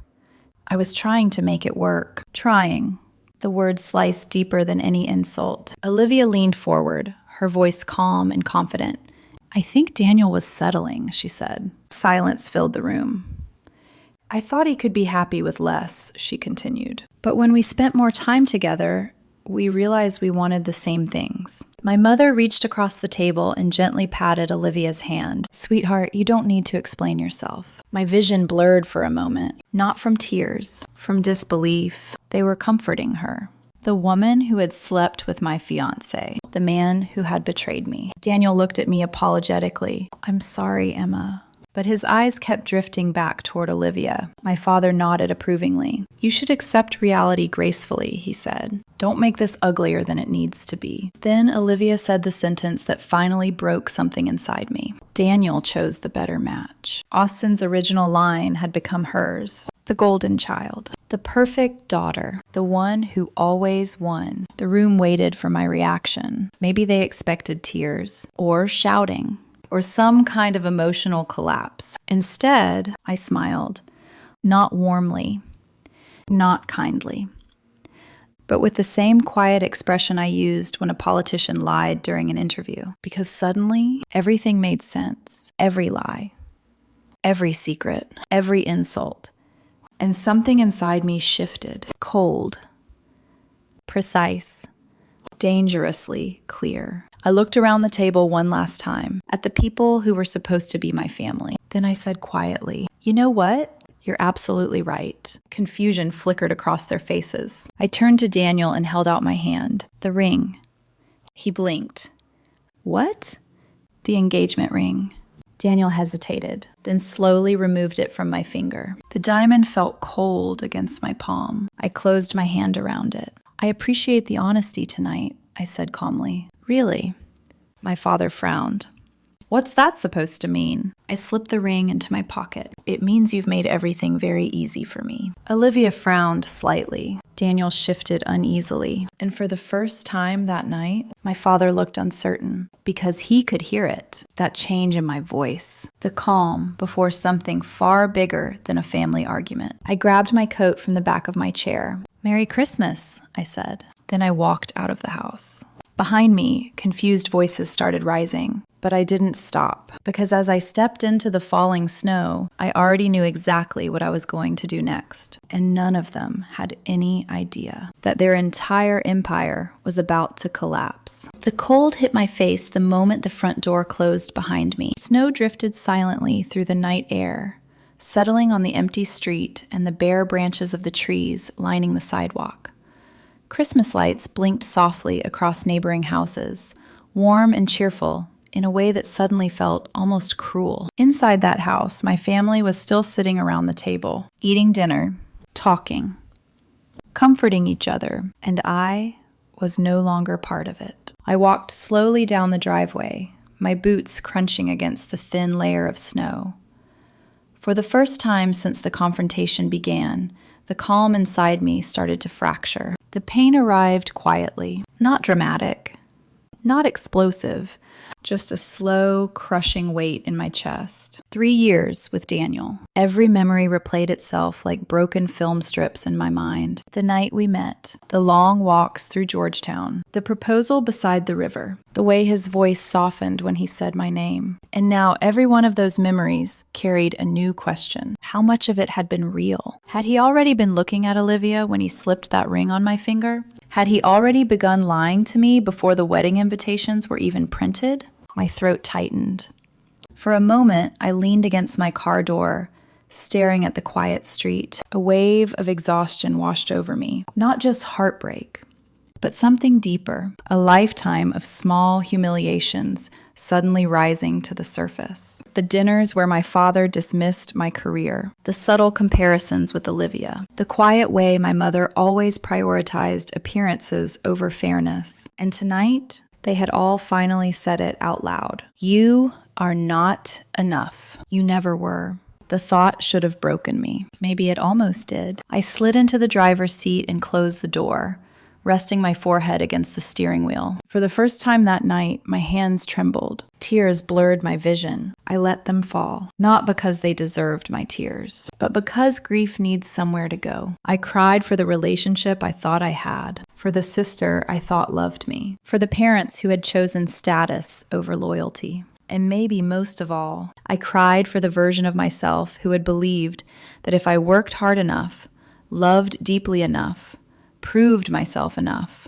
I was trying to make it work. Trying. The word sliced deeper than any insult. Olivia leaned forward, her voice calm and confident. I think Daniel was settling, she said. Silence filled the room. I thought he could be happy with less, she continued. But when we spent more time together, we realized we wanted the same things. My mother reached across the table and gently patted Olivia's hand. Sweetheart, you don't need to explain yourself. My vision blurred for a moment, not from tears, from disbelief. They were comforting her. The woman who had slept with my fiancé, the man who had betrayed me. Daniel looked at me apologetically. I'm sorry, Emma. But his eyes kept drifting back toward Olivia. My father nodded approvingly. You should accept reality gracefully, he said. Don't make this uglier than it needs to be. Then Olivia said the sentence that finally broke something inside me. Daniel chose the better match. Austin's original line had become hers. The golden child. The perfect daughter. The one who always won. The room waited for my reaction. Maybe they expected tears. Or shouting. Or some kind of emotional collapse. Instead, I smiled. Not warmly. Not kindly. but with the same quiet expression I used when a politician lied during an interview. Because suddenly, everything made sense. Every lie, every secret, every insult. And something inside me shifted. Cold, precise, dangerously clear. I looked around the table one last time, at the people who were supposed to be my family. Then I said quietly, "You know what? You're absolutely right." Confusion flickered across their faces. I turned to Daniel and held out my hand. "The ring." He blinked. "What?" "The engagement ring." Daniel hesitated, then slowly removed it from my finger. The diamond felt cold against my palm. I closed my hand around it. "I appreciate the honesty tonight," I said calmly. "Really?" My father frowned. "What's that supposed to mean?" I slipped the ring into my pocket. "It means you've made everything very easy for me." Olivia frowned slightly. Daniel shifted uneasily. And for the first time that night, my father looked uncertain, because he could hear it, that change in my voice, the calm before something far bigger than a family argument. I grabbed my coat from the back of my chair. "Merry Christmas," I said. Then I walked out of the house. Behind me, confused voices started rising, but I didn't stop, because as I stepped into the falling snow, I already knew exactly what I was going to do next, and none of them had any idea that their entire empire was about to collapse. The cold hit my face the moment the front door closed behind me. Snow drifted silently through the night air, settling on the empty street and the bare branches of the trees lining the sidewalk. Christmas lights blinked softly across neighboring houses, warm and cheerful, in a way that suddenly felt almost cruel. Inside that house, my family was still sitting around the table, eating dinner, talking, comforting each other, and I was no longer part of it. I walked slowly down the driveway, my boots crunching against the thin layer of snow. For the first time since the confrontation began, the calm inside me started to fracture. The pain arrived quietly, not dramatic, not explosive, just a slow, crushing weight in my chest. 3 years with Daniel. Every memory replayed itself like broken film strips in my mind. The night we met, the long walks through Georgetown, the proposal beside the river, the way his voice softened when he said my name. And now every one of those memories carried a new question. How much of it had been real? Had he already been looking at Olivia when he slipped that ring on my finger? Had he already begun lying to me before the wedding invitations were even printed? My throat tightened. For a moment, I leaned against my car door, staring at the quiet street. A wave of exhaustion washed over me. Not just heartbreak, but something deeper. A lifetime of small humiliations suddenly rising to the surface. The dinners where my father dismissed my career. The subtle comparisons with Olivia. The quiet way my mother always prioritized appearances over fairness. And tonight, they had all finally said it out loud. "You are not enough. You never were." The thought should have broken me. Maybe it almost did. I slid into the driver's seat and closed the door, resting my forehead against the steering wheel. For the first time that night, my hands trembled. Tears blurred my vision. I let them fall, not because they deserved my tears, but because grief needs somewhere to go. I cried for the relationship I thought I had, for the sister I thought loved me, for the parents who had chosen status over loyalty. And maybe most of all, I cried for the version of myself who had believed that if I worked hard enough, loved deeply enough, proved myself enough,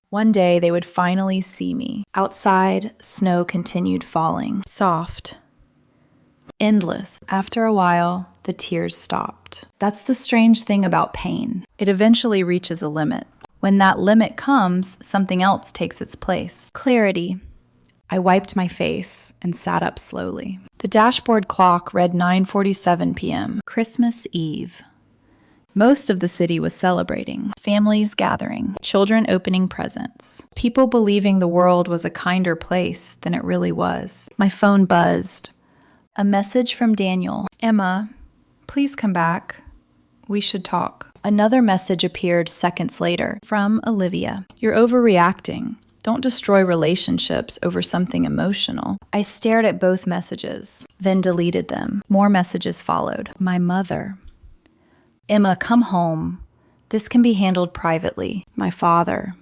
one day they would finally see me. Outside, snow continued falling, soft, endless. After a while, the tears stopped. That's the strange thing about pain. It eventually reaches a limit. When that limit comes, something else takes its place. Clarity. I wiped my face and sat up slowly. The dashboard clock read 9:47 p.m. Christmas Eve. Most of the city was celebrating, families gathering, children opening presents, people believing the world was a kinder place than it really was. My phone buzzed. A message from Daniel. "Emma, please come back. We should talk." Another message appeared seconds later from Olivia. "You're overreacting. Don't destroy relationships over something emotional." I stared at both messages, then deleted them. More messages followed. My mother. "Emma, come home. This can be handled privately. My father.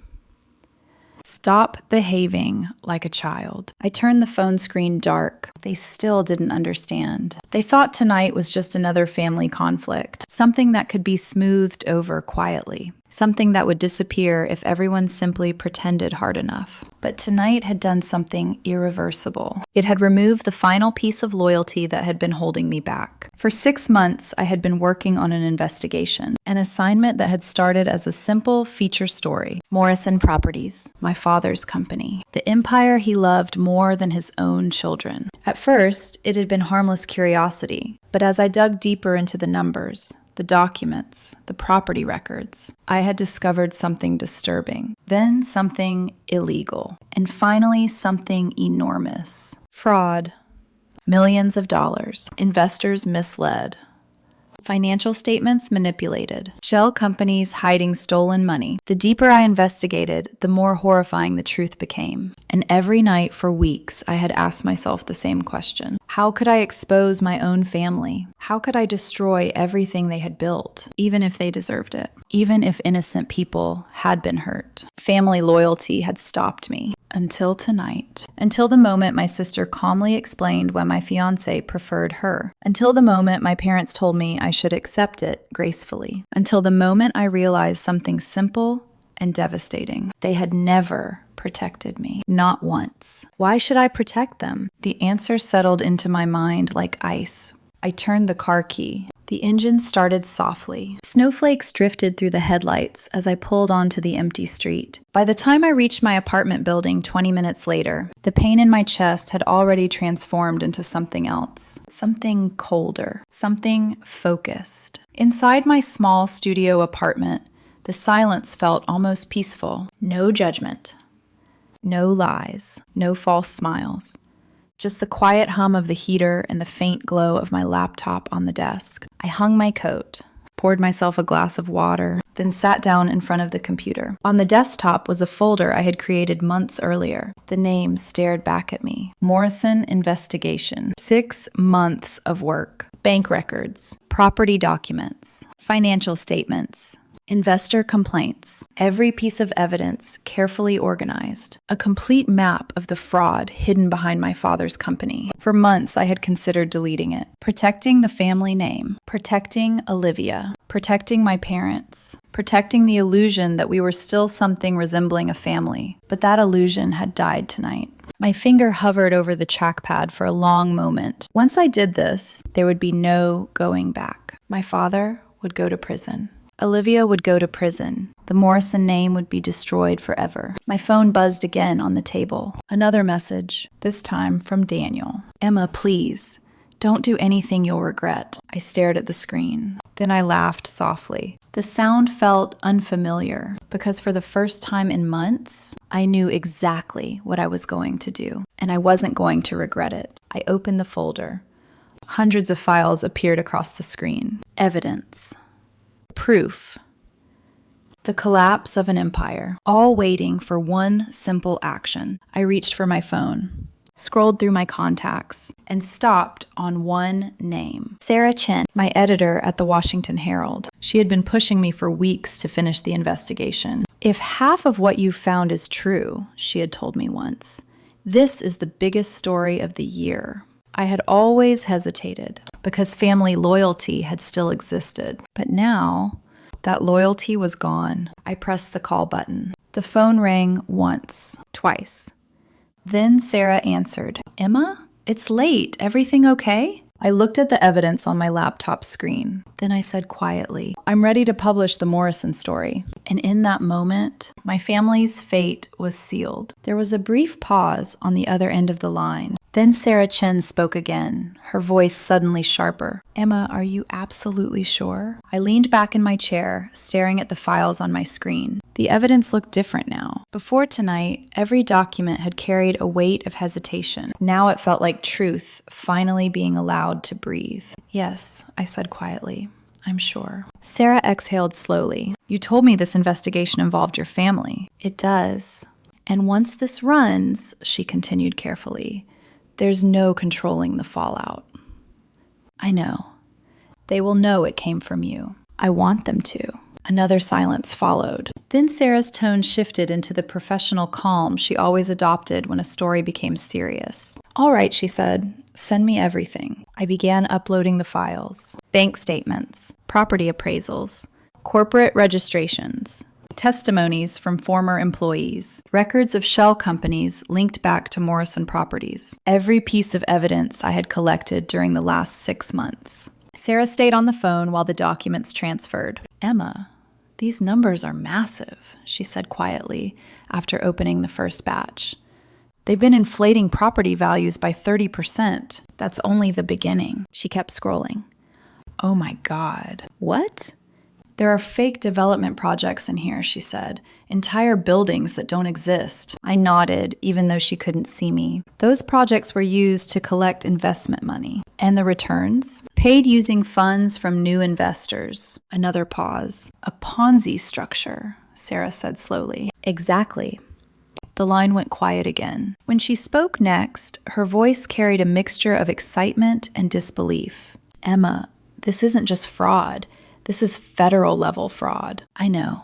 Stop behaving like a child. I turned the phone screen dark. They still didn't understand. They thought tonight was just another family conflict, something that could be smoothed over quietly, something that would disappear if everyone simply pretended hard enough. But tonight had done something irreversible. It had removed the final piece of loyalty that had been holding me back. For 6 months, I had been working on an investigation, an assignment that had started as a simple feature story. Morrison Properties, my father's company, the empire he loved more than his own children. At first, it had been harmless curiosity, but as I dug deeper into the numbers, the documents, the property records, I had discovered something disturbing, then something illegal, and finally something enormous. Fraud. Millions of dollars. Investors misled. Financial statements manipulated. Shell companies hiding stolen money. The deeper I investigated, the more horrifying the truth became. And every night for weeks, I had asked myself the same question. How could I expose my own family? How could I destroy everything they had built, even if they deserved it? Even if innocent people had been hurt? Family loyalty had stopped me. Until tonight. Until the moment my sister calmly explained why my fiancé preferred her. Until the moment my parents told me I should accept it gracefully. Until the moment I realized something simple and devastating. They had never protected me. Not once. Why should I protect them? The answer settled into my mind like ice. I turned the car key. The engine started softly. Snowflakes drifted through the headlights as I pulled onto the empty street. By the time I reached my apartment building 20 minutes later, the pain in my chest had already transformed into something else. Something colder. Something focused. Inside my small studio apartment, the silence felt almost peaceful. No judgment. No lies. No false smiles. Just the quiet hum of the heater and the faint glow of my laptop on the desk. I hung my coat, poured myself a glass of water, then sat down in front of the computer. On the desktop was a folder I had created months earlier. The name stared back at me. Morrison Investigation. 6 months of work. Bank records. Property documents. Financial statements. Investor complaints. Every piece of evidence carefully organized. A complete map of the fraud hidden behind my father's company. For months, I had considered deleting it. Protecting the family name. Protecting Olivia. Protecting my parents. Protecting the illusion that we were still something resembling a family. But that illusion had died tonight. My finger hovered over the trackpad for a long moment. Once I did this, there would be no going back. My father would go to prison. Olivia would go to prison. The Morrison name would be destroyed forever. My phone buzzed again on the table. Another message, this time from Daniel. Emma, please, don't do anything you'll regret. I stared at the screen. Then I laughed softly. The sound felt unfamiliar because for the first time in months, I knew exactly what I was going to do, and I wasn't going to regret it. I opened the folder. Hundreds of files appeared across the screen. Evidence. Proof. The collapse of an empire, all waiting for one simple action. I reached for my phone, scrolled through my contacts, and stopped on one name. Sarah Chen, my editor at the Washington Herald. She had been pushing me for weeks to finish the investigation. If half of what you found is true, she had told me once, this is the biggest story of the year. I had always hesitated because family loyalty had still existed. But now, that loyalty was gone. I pressed the call button. The phone rang once, twice. Then Sarah answered. Emma, it's late. Everything okay? I looked at the evidence on my laptop screen. Then I said quietly, I'm ready to publish the Morrison story. And in that moment, my family's fate was sealed. There was a brief pause on the other end of the line. Then Sarah Chen spoke again, her voice suddenly sharper. Emma, are you absolutely sure? I leaned back in my chair, staring at the files on my screen. The evidence looked different now. Before tonight, every document had carried a weight of hesitation. Now it felt like truth finally being allowed to breathe. Yes, I said quietly. I'm sure. Sarah exhaled slowly. You told me this investigation involved your family. It does. And once this runs, she continued carefully, there's no controlling the fallout. I know. They will know it came from you. I want them to. Another silence followed. Then Sarah's tone shifted into the professional calm she always adopted when a story became serious. "All right," she said. "Send me everything." I began uploading the files. Bank statements, property appraisals, corporate registrations, testimonies from former employees, records of shell companies linked back to Morrison Properties, every piece of evidence I had collected during the last 6 months. Sarah stayed on the phone while the documents transferred. "Emma, these numbers are massive," she said quietly after opening the first batch. "They've been inflating property values by 30%. That's only the beginning." She kept scrolling. "Oh my God. What?" "There are fake development projects in here," she said. "Entire buildings that don't exist." I nodded, even though she couldn't see me. "Those projects were used to collect investment money." "And the returns?" "Paid using funds from new investors." Another pause. "A Ponzi structure," Sarah said slowly. "Exactly." The line went quiet again. When she spoke next, her voice carried a mixture of excitement and disbelief. "Emma, this isn't just fraud. This is federal-level fraud." "I know."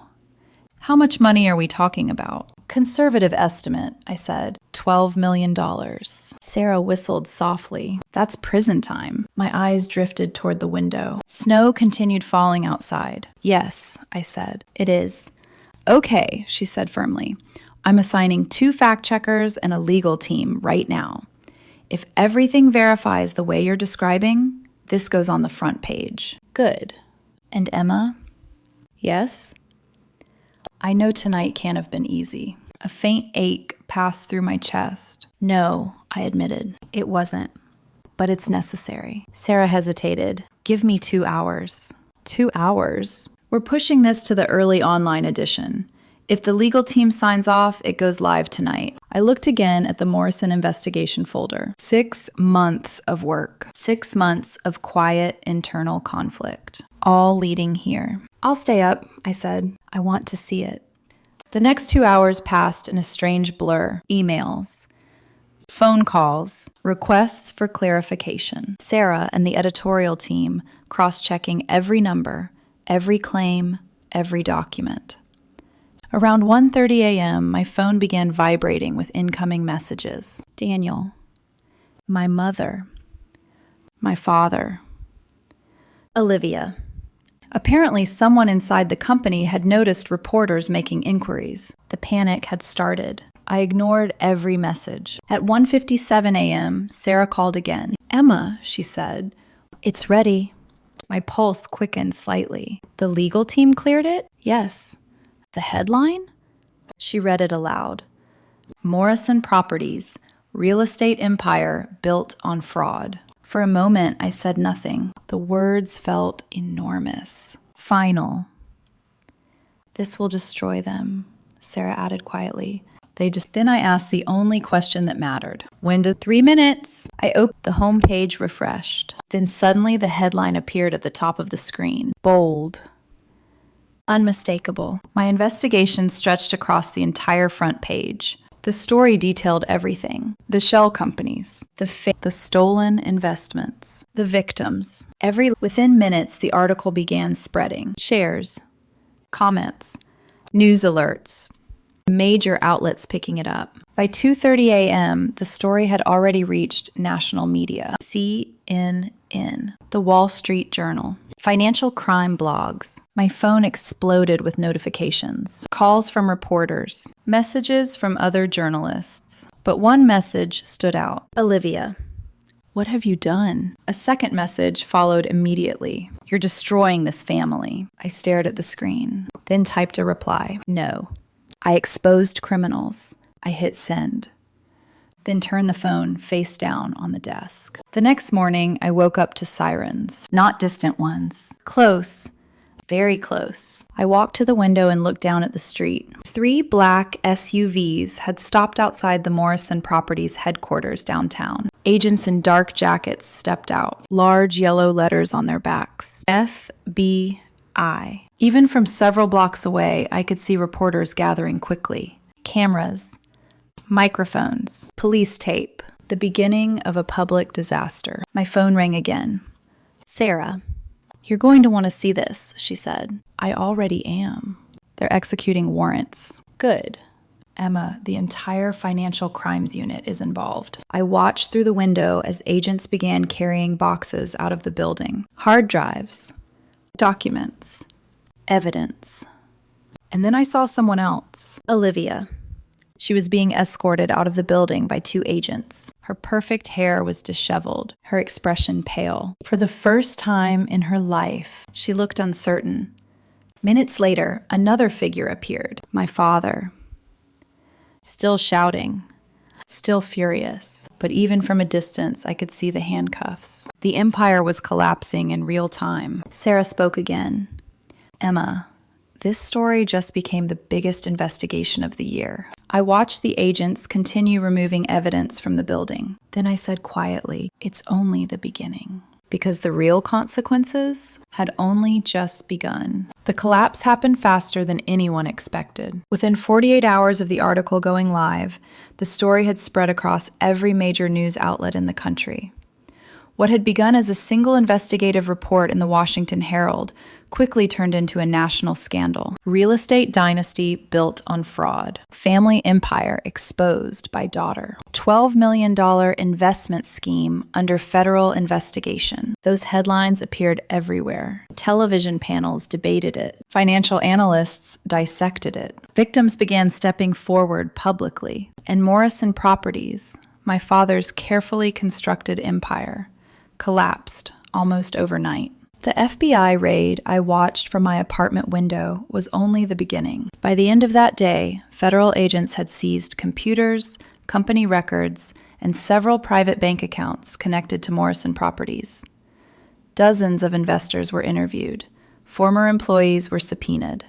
"How much money are we talking about?" "Conservative estimate," I said. $12 million. Sarah whistled softly. "That's prison time." My eyes drifted toward the window. Snow continued falling outside. "Yes," I said. "It is." "Okay," she said firmly. "I'm assigning 2 fact-checkers and a legal team right now. If everything verifies the way you're describing, this goes on the front page." "Good. And Emma?" "Yes?" I know tonight can't have been easy. A faint ache passed through my chest. "No," I admitted. "It wasn't. But it's necessary." Sarah hesitated. "Give me 2 hours." 2 hours? "We're pushing this to the early online edition. If the legal team signs off, it goes live tonight." I looked again at the Morrison investigation folder. 6 months of work. 6 months of quiet internal conflict. All leading here. "I'll stay up," I said. "I want to see it." The next 2 hours passed in a strange blur. Emails, phone calls, requests for clarification. Sarah and the editorial team cross-checking every number, every claim, every document. Around 1:30 a.m., my phone began vibrating with incoming messages. Daniel. My mother. My father. Olivia. Apparently, someone inside the company had noticed reporters making inquiries. The panic had started. I ignored every message. At 1:57 a.m., Sarah called again. "Emma," she said. "It's ready." My pulse quickened slightly. "The legal team cleared it?" "Yes." "The headline?" She read it aloud. "Morrison Properties, real estate empire built on fraud." For a moment, I said nothing. The words felt enormous. "Final." "This will destroy them," Sarah added quietly. Then I asked the only question that mattered. "When does 3 minutes?" I opened the home page, refreshed. Then suddenly the headline appeared at the top of the screen. Bold. Unmistakable. My investigation stretched across the entire front page. The story detailed everything. The shell companies, the stolen investments, the victims. Within minutes, the article began spreading. Shares, comments, news alerts, major outlets picking it up. By 2:30 a.m., the story had already reached national media. CNN, the Wall Street Journal, financial crime blogs. My phone exploded with notifications, calls from reporters, messages from other journalists. But one message stood out. "Olivia, what have you done?" A second message followed immediately. "You're destroying this family." I stared at the screen, then typed a reply. "No. I exposed criminals." I hit send, then turned the phone face down on the desk. The next morning, I woke up to sirens. Not distant ones. Close. Very close. I walked to the window and looked down at the street. 3 black SUVs had stopped outside the Morrison Properties headquarters downtown. Agents in dark jackets stepped out, large yellow letters on their backs. FBI. Even from several blocks away, I could see reporters gathering quickly. Cameras. Microphones, police tape, the beginning of a public disaster. My phone rang again. "Sarah, "You're going to want to see this," she said. "I already am. They're executing warrants." "Good. Emma, the entire financial crimes unit is involved." I watched through the window as agents began carrying boxes out of the building. Hard drives, documents, evidence. And then I saw someone else. Olivia. She was being escorted out of the building by 2 agents. Her perfect hair was disheveled, her expression pale. For the first time in her life, she looked uncertain. Minutes later, another figure appeared, my father. Still shouting, still furious, but even from a distance, I could see the handcuffs. The empire was collapsing in real time. Sarah spoke again. "Emma, this story just became the biggest investigation of the year." I watched the agents continue removing evidence from the building. Then I said quietly, "It's only the beginning." Because the real consequences had only just begun. The collapse happened faster than anyone expected. Within 48 hours of the article going live, the story had spread across every major news outlet in the country. What had begun as a single investigative report in the Washington Herald quickly turned into a national scandal. Real estate dynasty built on fraud. Family empire exposed by daughter. $12 million investment scheme under federal investigation. Those headlines appeared everywhere. Television panels debated it. Financial analysts dissected it. Victims began stepping forward publicly. And Morrison Properties, my father's carefully constructed empire, collapsed almost overnight. The FBI raid I watched from my apartment window was only the beginning. By the end of that day, federal agents had seized computers, company records, and several private bank accounts connected to Morrison Properties. Dozens of investors were interviewed. Former employees were subpoenaed.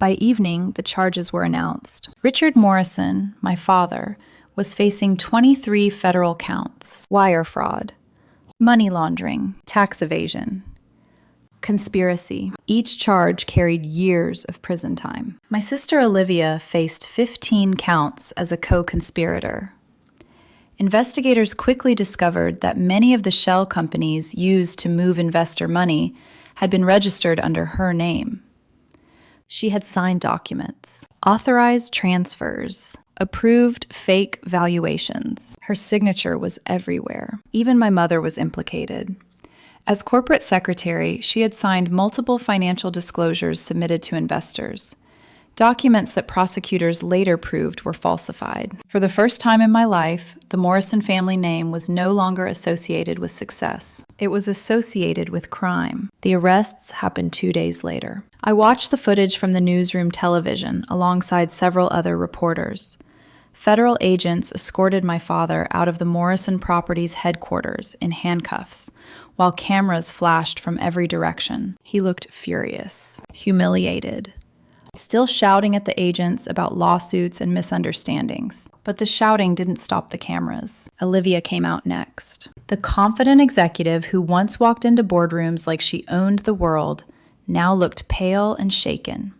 By evening, the charges were announced. Richard Morrison, my father, was facing 23 federal counts: wire fraud, money laundering, tax evasion, conspiracy. Each charge carried years of prison time. My sister Olivia faced 15 counts as a co-conspirator. Investigators quickly discovered that many of the shell companies used to move investor money had been registered under her name. She had signed documents, authorized transfers, approved fake valuations. Her signature was everywhere. Even my mother was implicated. As corporate secretary, she had signed multiple financial disclosures submitted to investors, documents that prosecutors later proved were falsified. For the first time in my life, the Morrison family name was no longer associated with success. It was associated with crime. The arrests happened 2 days later. I watched the footage from the newsroom television alongside several other reporters. Federal agents escorted my father out of the Morrison Properties headquarters in handcuffs, while cameras flashed from every direction. He looked furious, humiliated, still shouting at the agents about lawsuits and misunderstandings. But the shouting didn't stop the cameras. Olivia came out next. The confident executive who once walked into boardrooms like she owned the world now looked pale and shaken.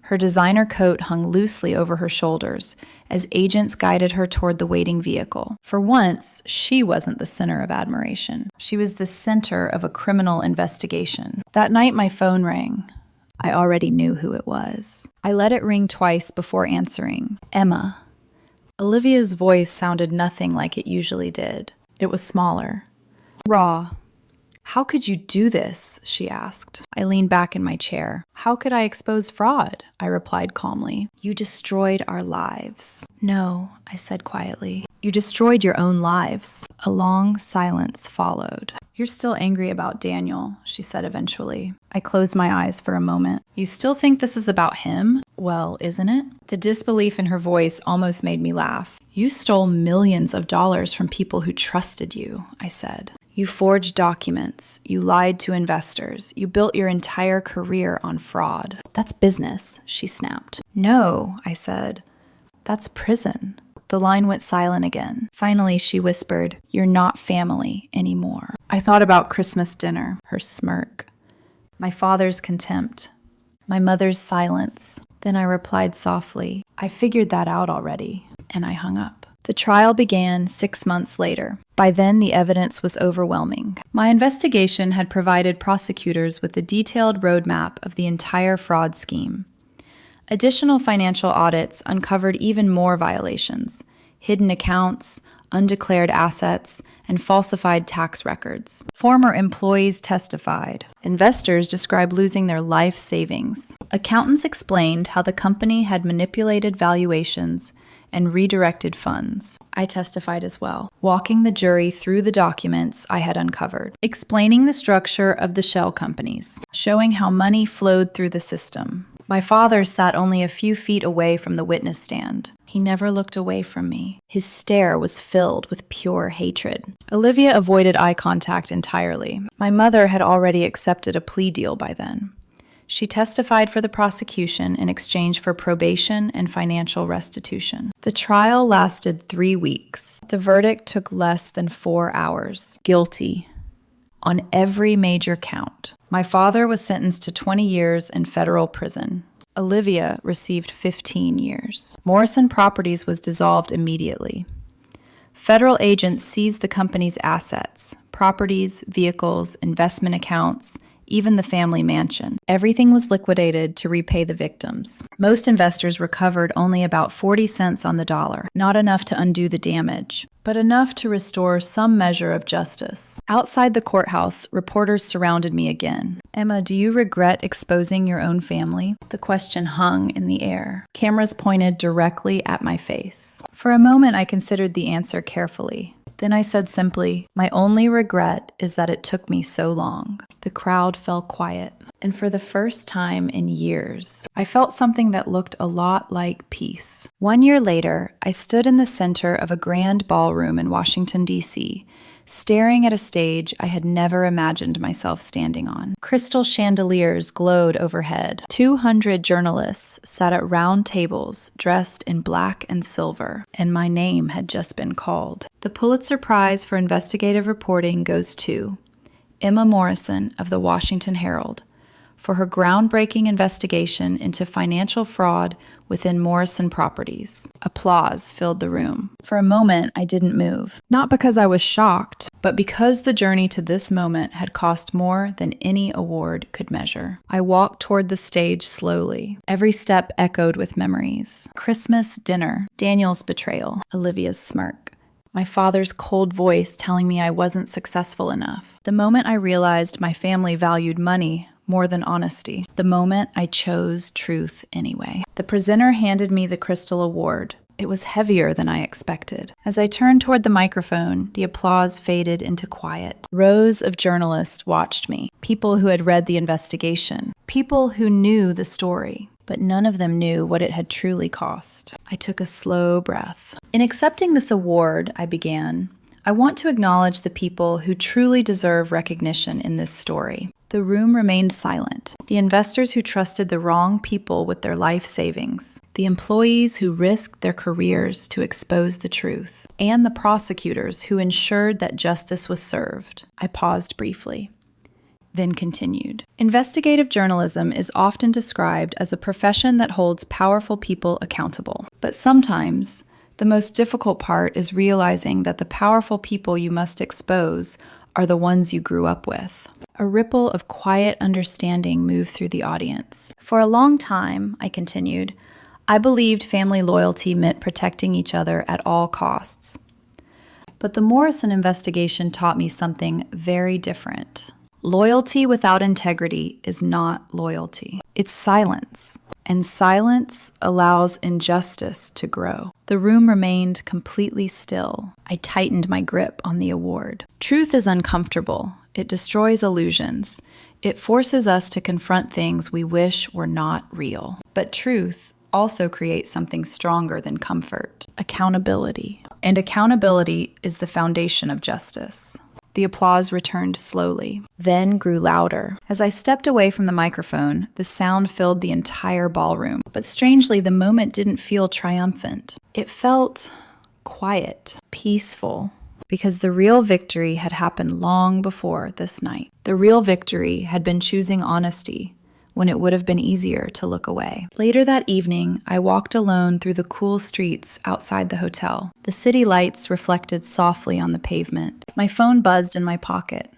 Her designer coat hung loosely over her shoulders as agents guided her toward the waiting vehicle. For once, she wasn't the center of admiration. She was the center of a criminal investigation. That night, my phone rang. I already knew who it was. I let it ring twice before answering. "Emma." Olivia's voice sounded nothing like it usually did. It was smaller, raw. "How could you do this?" she asked. I leaned back in my chair. "How could I expose fraud?" I replied calmly. "You destroyed our lives." "No," I said quietly. "You destroyed your own lives." A long silence followed. "You're still angry about Daniel," she said eventually. I closed my eyes for a moment. "You still think this is about him?" "Well, isn't it?" The disbelief in her voice almost made me laugh. "You stole millions of dollars from people who trusted you," I said. "You forged documents. You lied to investors. You built your entire career on fraud." "That's business," she snapped. "No," I said. "That's prison." The line went silent again. Finally, she whispered, "You're not family anymore." I thought about Christmas dinner, her smirk, my father's contempt, my mother's silence. Then I replied softly, "I figured that out already," and I hung up. The trial began 6 months later. By then, the evidence was overwhelming. My investigation had provided prosecutors with a detailed roadmap of the entire fraud scheme. Additional financial audits uncovered even more violations: hidden accounts, undeclared assets, and falsified tax records. Former employees testified. Investors described losing their life savings. Accountants explained how the company had manipulated valuations and redirected funds. I testified as well, walking the jury through the documents I had uncovered, explaining the structure of the shell companies, showing how money flowed through the system. My father sat only a few feet away from the witness stand. He never looked away from me. His stare was filled with pure hatred. Olivia avoided eye contact entirely. My mother had already accepted a plea deal by then. She testified for the prosecution in exchange for probation and financial restitution. The trial lasted 3 weeks. The verdict took less than 4 hours. Guilty on every major count. My father was sentenced to 20 years in federal prison. Olivia received 15 years. Morrison Properties was dissolved immediately. Federal agents seized the company's assets, properties, vehicles, investment accounts, even the family mansion. Everything was liquidated to repay the victims. Most investors recovered only about 40 cents on the dollar, not enough to undo the damage, but enough to restore some measure of justice. Outside the courthouse, reporters surrounded me again. "Emma, do you regret exposing your own family?" The question hung in the air. Cameras pointed directly at my face. For a moment, I considered the answer carefully. Then I said simply, "My only regret is that it took me so long." The crowd fell quiet, and for the first time in years, I felt something that looked a lot like peace. 1 year later, I stood in the center of a grand ballroom in Washington, D.C., staring at a stage I had never imagined myself standing on. Crystal chandeliers glowed overhead. 200 journalists sat at round tables dressed in black and silver, and my name had just been called. The Pulitzer Prize for Investigative Reporting goes to Emma Morrison of the Washington Herald for her groundbreaking investigation into financial fraud within Morrison Properties. Applause filled the room. For a moment, I didn't move. Not because I was shocked, but because the journey to this moment had cost more than any award could measure. I walked toward the stage slowly. Every step echoed with memories. Christmas dinner, Daniel's betrayal, Olivia's smirk, my father's cold voice telling me I wasn't successful enough. The moment I realized my family valued money more than honesty. The moment I chose truth anyway. The presenter handed me the Crystal Award. It was heavier than I expected. As I turned toward the microphone, the applause faded into quiet. Rows of journalists watched me. People who had read the investigation. People who knew the story. But none of them knew what it had truly cost. I took a slow breath. In accepting this award, I began, I want to acknowledge the people who truly deserve recognition in this story. The room remained silent. The investors who trusted the wrong people with their life savings, the employees who risked their careers to expose the truth, and the prosecutors who ensured that justice was served. I paused briefly, then continued. Investigative journalism is often described as a profession that holds powerful people accountable. But sometimes, the most difficult part is realizing that the powerful people you must expose are the ones you grew up with. A ripple of quiet understanding moved through the audience. For a long time, I continued, I believed family loyalty meant protecting each other at all costs. But the Morrison investigation taught me something very different. Loyalty without integrity is not loyalty. It's silence. And silence allows injustice to grow. The room remained completely still. I tightened my grip on the award. Truth is uncomfortable. It destroys illusions. It forces us to confront things we wish were not real. But truth also creates something stronger than comfort: accountability. And accountability is the foundation of justice. The applause returned slowly, then grew louder. As I stepped away from the microphone, the sound filled the entire ballroom. But strangely, the moment didn't feel triumphant. It felt quiet, peaceful, because the real victory had happened long before this night. The real victory had been choosing honesty when it would have been easier to look away. Later that evening, I walked alone through the cool streets outside the hotel. The city lights reflected softly on the pavement. My phone buzzed in my pocket.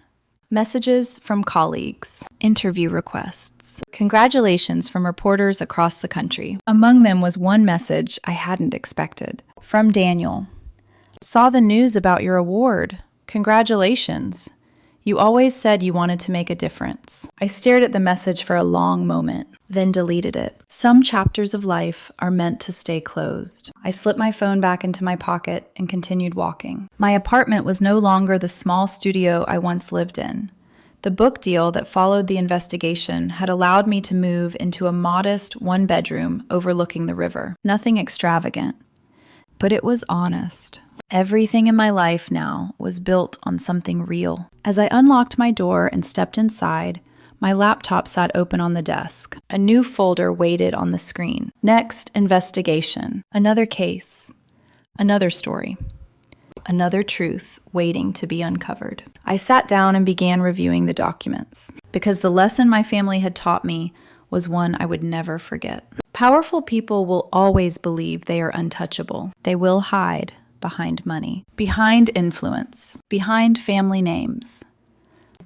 Messages from colleagues. Interview requests. Congratulations from reporters across the country. Among them was one message I hadn't expected. From Daniel. Saw the news about your award. Congratulations. You always said you wanted to make a difference. I stared at the message for a long moment, then deleted it. Some chapters of life are meant to stay closed. I slipped my phone back into my pocket and continued walking. My apartment was no longer the small studio I once lived in. The book deal that followed the investigation had allowed me to move into a modest one-bedroom overlooking the river. Nothing extravagant, but it was honest. Everything in my life now was built on something real. As I unlocked my door and stepped inside, my laptop sat open on the desk. A new folder waited on the screen. Next, investigation. Another case. Another story. Another truth waiting to be uncovered. I sat down and began reviewing the documents, because the lesson my family had taught me was one I would never forget. Powerful people will always believe they are untouchable. They will hide behind money, behind influence, behind family names.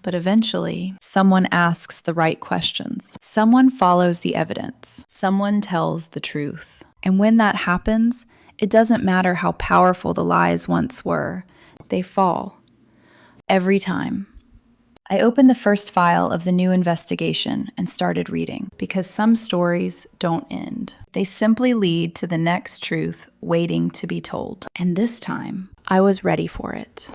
But eventually, someone asks the right questions. Someone follows the evidence. Someone tells the truth. And when that happens, it doesn't matter how powerful the lies once were. They fall. Every time. I opened the first file of the new investigation and started reading, because some stories don't end. They simply lead to the next truth waiting to be told. And this time, I was ready for it.